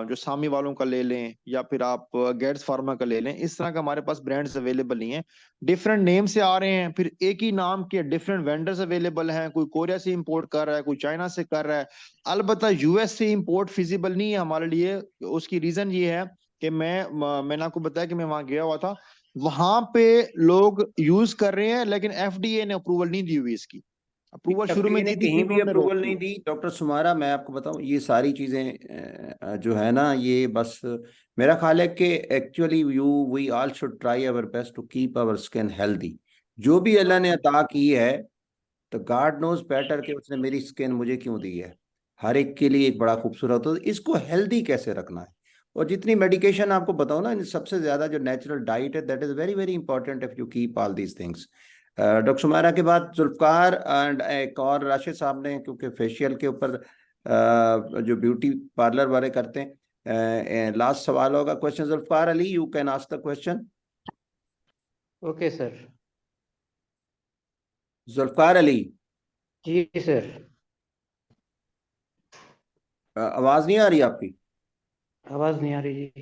जो सामी वालों का ले लें या फिर आप गेट्स फार्मा का ले लें। इस तरह का हमारे पास ब्रांड्स अवेलेबल नहीं है, डिफरेंट नेम से आ रहे हैं। फिर एक ही नाम के डिफरेंट वेंडर्स अवेलेबल हैं, कोई कोरिया से इंपोर्ट कर रहा है, कोई चाइना से कर रहा है। अलबत्ता US से इंपोर्ट फिजिबल नहीं है हमारे लिए। उसकी रीजन ये है कि मैंने आपको बताया कि मैं वहां गया हुआ था, वहां पे लोग यूज कर रहे हैं लेकिन FDA ने अप्रूवल नहीं दी हुई। इसकी अप्रूवल शुरू FDA में ने दी थी, कहीं फिर भी उन्होंने रोक अप्रूवल नहीं दी। दी। डॉक्टर सुमारा, मैं आपको बताऊं, ये सारी चीजें जो है ना, ये बस मेरा ख्याल है कि actually we all should try our best to keep our skin healthy. जो भी अल्लाह ने अता की है, तो गॉड नोज बेटर कि उसने मेरी स्किन मुझे क्यों दी है। हर एक के लिए एक बड़ा खूबसूरत हो, इसको हेल्दी कैसे रखना है। और जितनी मेडिकेशन आपको बताओ ना, इन सबसे ज्यादा जो नेचुरल डाइट है, that is very very important if you keep all these things. Doctor Sumara के बाद जुल्फकार एंड एक और राशिद साहब ने, क्योंकि फेशियल के ऊपर जो ब्यूटी पार्लर वाले करते हैं, लास्ट सवाल होगा। Question Zulfiqar Ali, you can ask the question. Okay sir. Zulfiqar Ali, जी सर। आवाज नहीं आ रही आपकी। आवाज नहीं आ रही जी।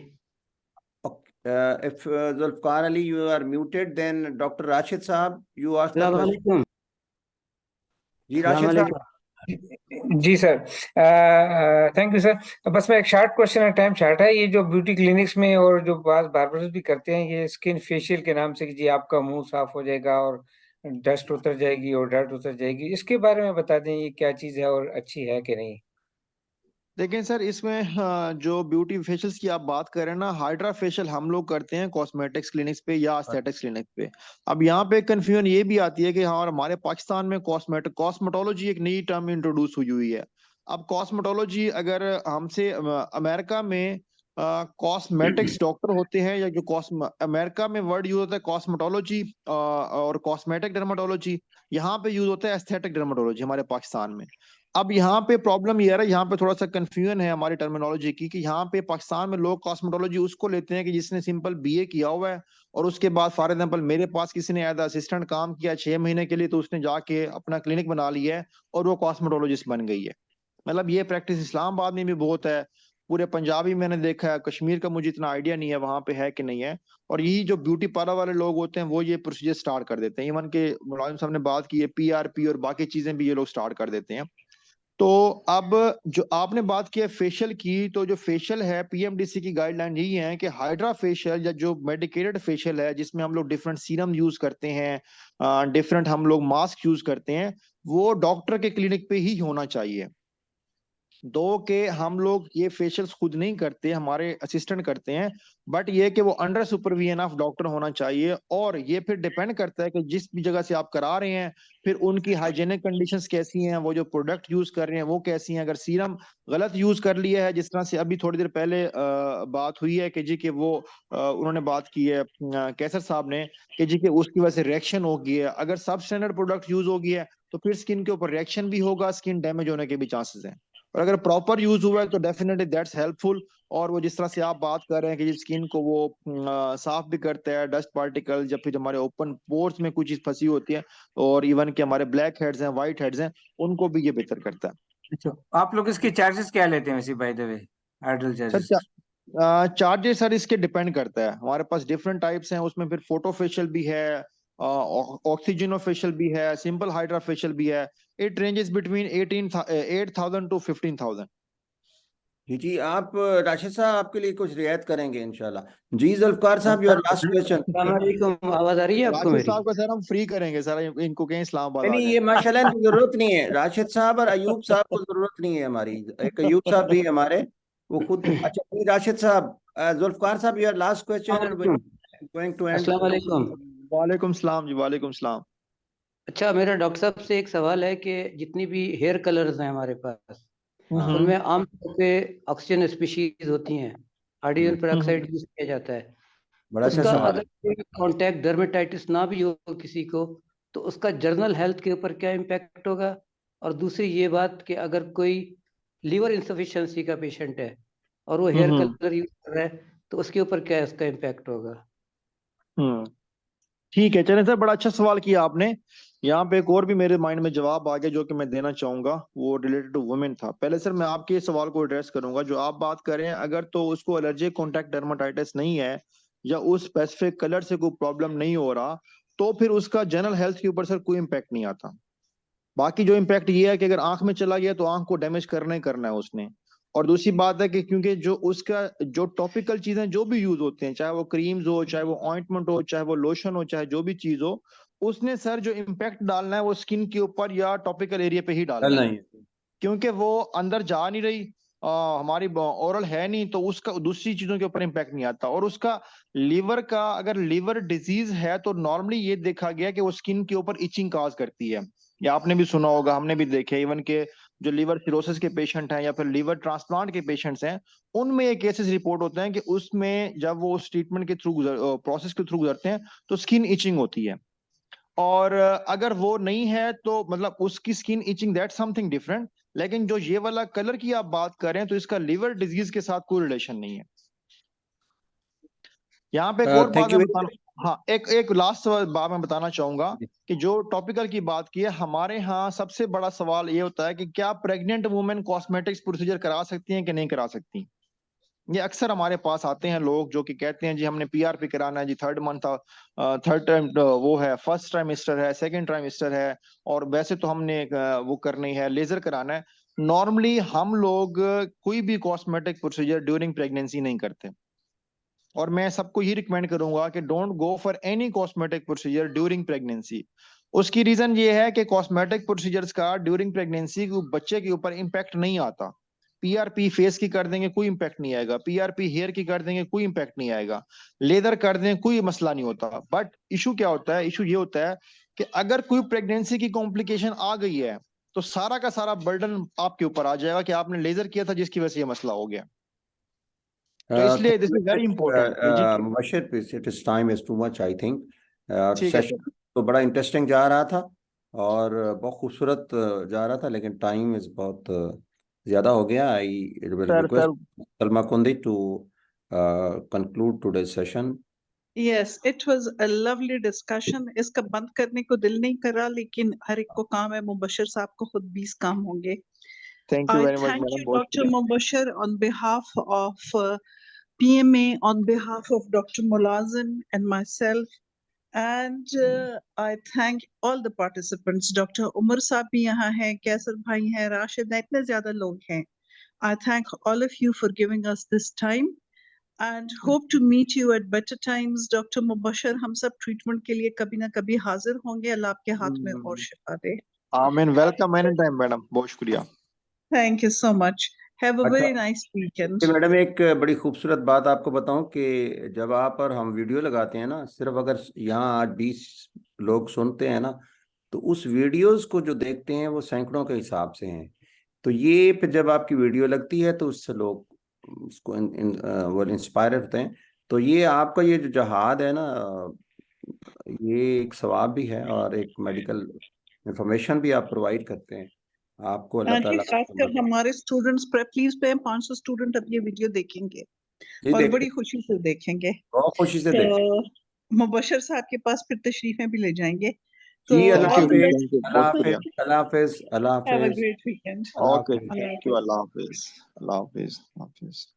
If Zulfikar Ali, you are muted, then Dr. Rashid Saab, you ask the question. Assalamualaikum. जी राशिद साहब, Assalamualaikum. जी सर, थैंक यू सर। बस मैं एक शॉर्ट क्वेश्चन है, टाइम शॉर्ट है। ये जो ब्यूटी क्लिनिक्स में और जो बार्बर्स भी करते हैं, ये स्किन फेशियल के नाम से कि जी आपका मुंह साफ हो जाएगा और डस्ट उतर जाएगी और डर्ट उतर जाएगी, इसके बारे में बता दें, ये क्या चीज़ है और अच्छी है कि नहीं? देखिए सर, इसमें जो ब्यूटी फेशियल्स की आप बात करें ना, हाइड्रा फेशियल हम लोग करते हैं कॉस्मेटिक्स क्लिनिक्स पे या एस्थेटिक्स क्लिनिक पे। अब यहाँ पे कंफ्यूजन ये भी आती है कि हाँ, हमारे पाकिस्तान में कॉस्मेटोलॉजी एक नई टर्म इंट्रोड्यूस हुई है। अब कॉस्मेटोलॉजी अगर हमसे अमेरिका में कॉस्मेटिक्स डॉक्टर होते हैं, या जो अमेरिका में वर्ड यूज होता है कॉस्मेटोलॉजी और कॉस्मेटिक डर्माटोलॉजी, यहाँ पे यूज होता है एस्थेटिक डर्माटोलॉजी हमारे पाकिस्तान में। अब यहाँ पे प्रॉब्लम ये है, यहाँ पे थोड़ा सा कंफ्यूजन है हमारी टर्मिनोलॉजी की, कि यहाँ पे पाकिस्तान में लोग कॉस्मेटोलॉजी उसको लेते हैं कि जिसने सिंपल बीए किया हुआ है, और उसके बाद फॉर एग्जांपल मेरे पास किसी ने एज असिस्टेंट काम किया 6 महीने के लिए, तो उसने जाके अपना क्लिनिक बना लिया है और वो कॉस्मेटोलॉजिस्ट बन गई है। मतलब ये प्रैक्टिस इस्लामाबाद में भी बहुत है, पूरे पंजाबी मैंने देखा है, कश्मीर का मुझे इतना आइडिया नहीं है वहां पे है कि नहीं है। और यही जो ब्यूटी पार्लर वाले लोग होते हैं वो ये प्रोसीजर स्टार्ट कर देते हैं। इवन के मुलाजिम साहब ने बात की है, पीआरपी और बाकी चीजें भी ये लोग स्टार्ट कर देते हैं। तो अब जो आपने बात की है फेशियल की, तो जो फेशियल है पीएमडीसी की गाइडलाइन यही है कि हाइड्रा फेशियल या जो मेडिकेटेड फेशियल है, जिसमें हम लोग डिफरेंट सीरम यूज करते हैं, डिफरेंट हम लोग मास्क यूज करते हैं, वो डॉक्टर के क्लिनिक पे ही होना चाहिए। दो के हम लोग ये फेशियल्स खुद नहीं करते, हमारे असिस्टेंट करते हैं, बट ये कि वो अंडर सुपरविजन ऑफ डॉक्टर होना चाहिए। और ये फिर डिपेंड करता है कि जिस भी जगह से आप करा रहे हैं, फिर उनकी हाइजीनिक कंडीशंस कैसी हैं, वो जो प्रोडक्ट यूज कर रहे हैं वो कैसी हैं। अगर सीरम गलत यूज कर लिया है, जिस तरह से अभी थोड़ी देर पहले बात हुई है कि जी कि वो उन्होंने बात की है कैसर साहब ने कि जी कि उसकी वजह से रिएक्शन हो गई है। अगर सब स्टैंडर्ड प्रोडक्ट यूज हो गई है तो फिर स्किन के ऊपर रिएक्शन भी होगा, स्किन डैमेज होने के भी चांसेस हैं। और अगर प्रॉपर यूज हुआ है तो डेफिनेटली दैट्स हेल्पफुल। और वो जिस तरह से आप बात कर रहे हैं कि स्किन को वो साफ भी करता है, डस्ट पार्टिकल जब फिर हमारे ओपन पोर्स में कुछ चीज फंसी होती है, और इवन के हमारे ब्लैक हेड्स हैं, व्हाइट हेड्स हैं, उनको भी ये बेहतर करता है। अच्छा, आप लोग इसके चार्जेस क्या लेते हैं वैसे, by the way, hydel sir charges? Charges sir इसके डिपेंड करता है, हमारे पास डिफरेंट टाइप्स हैं, उसमें फिर फोटो फेशियल भी है, ऑक्सीजनो फेशियल भी है, सिंपल हाइड्रा फेशियल भी है। It ranges between 8,000 to 15,000। जी आप राशिद साहब, आपके लिए कुछ रियायत करेंगे इंशाल्लाह। जी जुल्फकार साहब, योर लास्ट क्वेश्चन। अस्सलामुअलैकुम, आवाज आ रही है आपको राशिद मेरी? साहब का सर हम फ्री करेंगे सर, इनको कहीं इस्लामाबाद आ नहीं, जाए। ये माशाल्लाह इनकी जरूरत नहीं है। राशिद साहब और अयूब साहब को जरूरत नहीं है हमारी। एक अयूब साहब भी हमारे, वो खुद। अच्छा जी राशिद साहब, जुल्फकार साहब, your last question and going to end. अस्सलामुअलैकुम। वालेकुम सलाम जी, वालेकुम सलाम। अच्छा, मेरा डॉक्टर साहब से एक सवाल है कि जितनी भी हेयर कलर्स हैं हमारे पास, उनमें आमतौर पे ऑक्सीजन स्पीशीज होती हैं, हाइड्रोजन पेरोक्साइड यूज किया जाता है। बड़ा अच्छा उसका सवाल अगर है। कोई कॉन्टैक्ट डर्मेटाइटिस ना भी हो किसी को, तो उसका जर्नल हेल्थ के ऊपर क्या इम्पैक्ट होगा? और दूसरी ये बात कि अगर कोई लीवर इंसफिशिएंसी का पेशेंट है और वो हेयर कलर यूज कर रहा है, तो उसके ऊपर क्या इसका इम्पैक्ट होगा? ठीक है, चलें सर, बड़ा अच्छा सवाल किया आपने। यहाँ पे एक और भी मेरे माइंड में जवाब आ गया जो कि मैं देना चाहूंगा, वो रिलेटेड टू वुमेन था। पहले सर मैं आपके सवाल को एड्रेस करूंगा जो आप बात कर रहे हैं। अगर तो उसको एलर्जिक कॉन्टैक्ट डर्माटाइटिस नहीं है, या उस स्पेसिफिक कलर से कोई प्रॉब्लम नहीं हो रहा, तो फिर उसका जनरल हेल्थ के ऊपर सर कोई इम्पैक्ट नहीं आता। बाकी जो इम्पैक्ट ये है कि अगर आंख में चला गया तो आंख को डैमेज करना ही करना है उसने। और दूसरी बात है कि क्योंकि जो उसका जो टॉपिकल चीजें जो भी यूज होते हैं, चाहे वो क्रीम्स हो, चाहे वो ऑइंटमेंट हो, चाहे वो लोशन हो, चाहे जो भी चीज हो, उसने सर जो इम्पैक्ट डालना है वो स्किन के ऊपर या टॉपिकल एरिया पे ही डालना है। क्योंकि वो अंदर जा नहीं रही, हमारी ओरल है नहीं, तो उसका दूसरी चीजों के ऊपर इम्पैक्ट नहीं आता। और उसका लीवर का अगर लीवर डिजीज है तो नॉर्मली ये देखा गया कि वो स्किन के ऊपर इचिंग काज करती है। या आपने भी सुना होगा, हमने भी देखे, इवन के जो लीवर सिरोसिस के पेशेंट हैं या फिर लीवर ट्रांसप्लांट के पेशेंट्स हैं, उनमें ये केसेस रिपोर्ट होते हैं कि उसमें जब वो उस ट्रीटमेंट के थ्रू प्रोसेस के थ्रू गुजरते हैं तो स्किन इचिंग होती है। और अगर वो नहीं है तो मतलब उसकी skin itching that something different. लेकिन जो ये वाला कलर की आप बात कर रहे हैं तो इसका लिवर डिजीज के साथ कोई रिलेशन नहीं है। यहाँ पे एक और बात थैंक यू। मैं बताना, हाँ एक लास्ट बात मैं बताना चाहूंगा कि जो टॉपिकल की बात की है, हमारे यहाँ सबसे बड़ा सवाल ये होता है कि क्या प्रेग्नेंट वुमेन कॉस्मेटिक्स प्रोसीजर करा सकती हैं कि नहीं करा सकती। ये अक्सर हमारे पास आते हैं लोग जो कि कहते हैं जी हमने पीआरपी कराना है जी, थर्ड टाइम वो है, फर्स्ट ट्राइमेस्टर है, सेकंड ट्राइमेस्टर है, और वैसे तो हमने वो करनी है, लेजर कराना है। नॉर्मली हम लोग कोई भी कॉस्मेटिक प्रोसीजर ड्यूरिंग प्रेगनेंसी नहीं करते, और मैं सबको ये रिकमेंड करूंगा कि don't go for any cosmetic procedure during pregnancy. उसकी रीजन ये है कि कॉस्मेटिक प्रोसीजर्स का ड्यूरिंग प्रेगनेंसी बच्चे के ऊपर इम्पैक्ट नहीं आता। पीआरपी फेस की कर देंगे कोई इम्पैक्ट नहीं आएगा, पीआरपी हेयर की कर देंगे कोई इम्पैक्ट नहीं आएगा, लेदर कर देंगे कोई मसला नहीं होता। बट इशू क्या होता है, इशू ये होता है कि अगर कोई प्रेगनेंसी की कॉम्प्लिकेशन आ गई है तो सारा का सारा बर्डन आपके ऊपर आ जाएगा कि आपने लेजर किया था जिसकी वजह से ये मसला हो गया। तो इसलिए this is very important. Mubashar, it is time is too much I think. ठीक है सेशन तो बड़ा इंटरेस्टिंग जा रहा था और बहुत खूबसूरत जा रहा था, लेकिन टाइम इज बहुत ज्यादा हो गया। I will sir. Request Salma Kundi to conclude today session. Yes, it was a lovely discussion. इसका बंद करने को दिल नहीं कर रहा, लेकिन हर एक को काम है। मुबशर साहब को खुद 20 काम होंगे। Thank you I very much thank madam, you, बहुत Dr. शुक्रिया। Mubashir, on behalf of PMA, on behalf of Dr. Mulazim and myself. And I thank all the participants. Dr. Umar साहब भी यहाँ हैं, कैसर भाई हैं, राशिद हैं, इतने ज्यादा लोग हैं। I thank all of you for giving us this time and hope to meet you at better times. Dr. Mubashir, हम सब ट्रीटमेंट के लिए कभी ना कभी हाजिर होंगे। अल्लाह आपके हाथ में और शिफा दे। आमीन, वेलकम एनी टाइम मैडम, बहुत शुक्रिया। Thank you so much. Have a अच्छा very nice weekend. मैडम, एक बड़ी खूबसूरत बात आपको बताऊं कि जब आप और हम वीडियो लगाते हैं ना, सिर्फ अगर यहाँ आज 20 लोग सुनते हैं ना, तो उस वीडियोस को जो देखते हैं वो सैकड़ों के हिसाब से हैं। तो ये फिर जब आपकी वीडियो लगती है तो उससे लोग उसको वो इंस्पायर होते हैं। तो ये आपका ये जो जहाद है ना, ये एक सवाब भी है और एक मेडिकल इंफॉर्मेशन भी आप प्रोवाइड करते हैं। आपको अल्लाह जी, ताला खासकर हमारे स्टूडेंट्स प्लीज पे 500 स्टूडेंट अब ये वीडियो देखेंगे जी और देखें, बड़ी खुशी से देखेंगे। बहुत खुशी से तो देखें। मुबशर साहब के पास फिर तशरीफें भी ले जाएंगे। तो जी, अल्लाह all the हाफिज, best. अल्लाह बहुत हाफिज, शुक्रिया। अल्लाह हाफिज, अल्लाह Have a Hafiz, great weekend. Allah okay, Hafiz. Allah thank you, Hafiz. Allah Hafiz, Allah Hafiz, Allah Hafiz.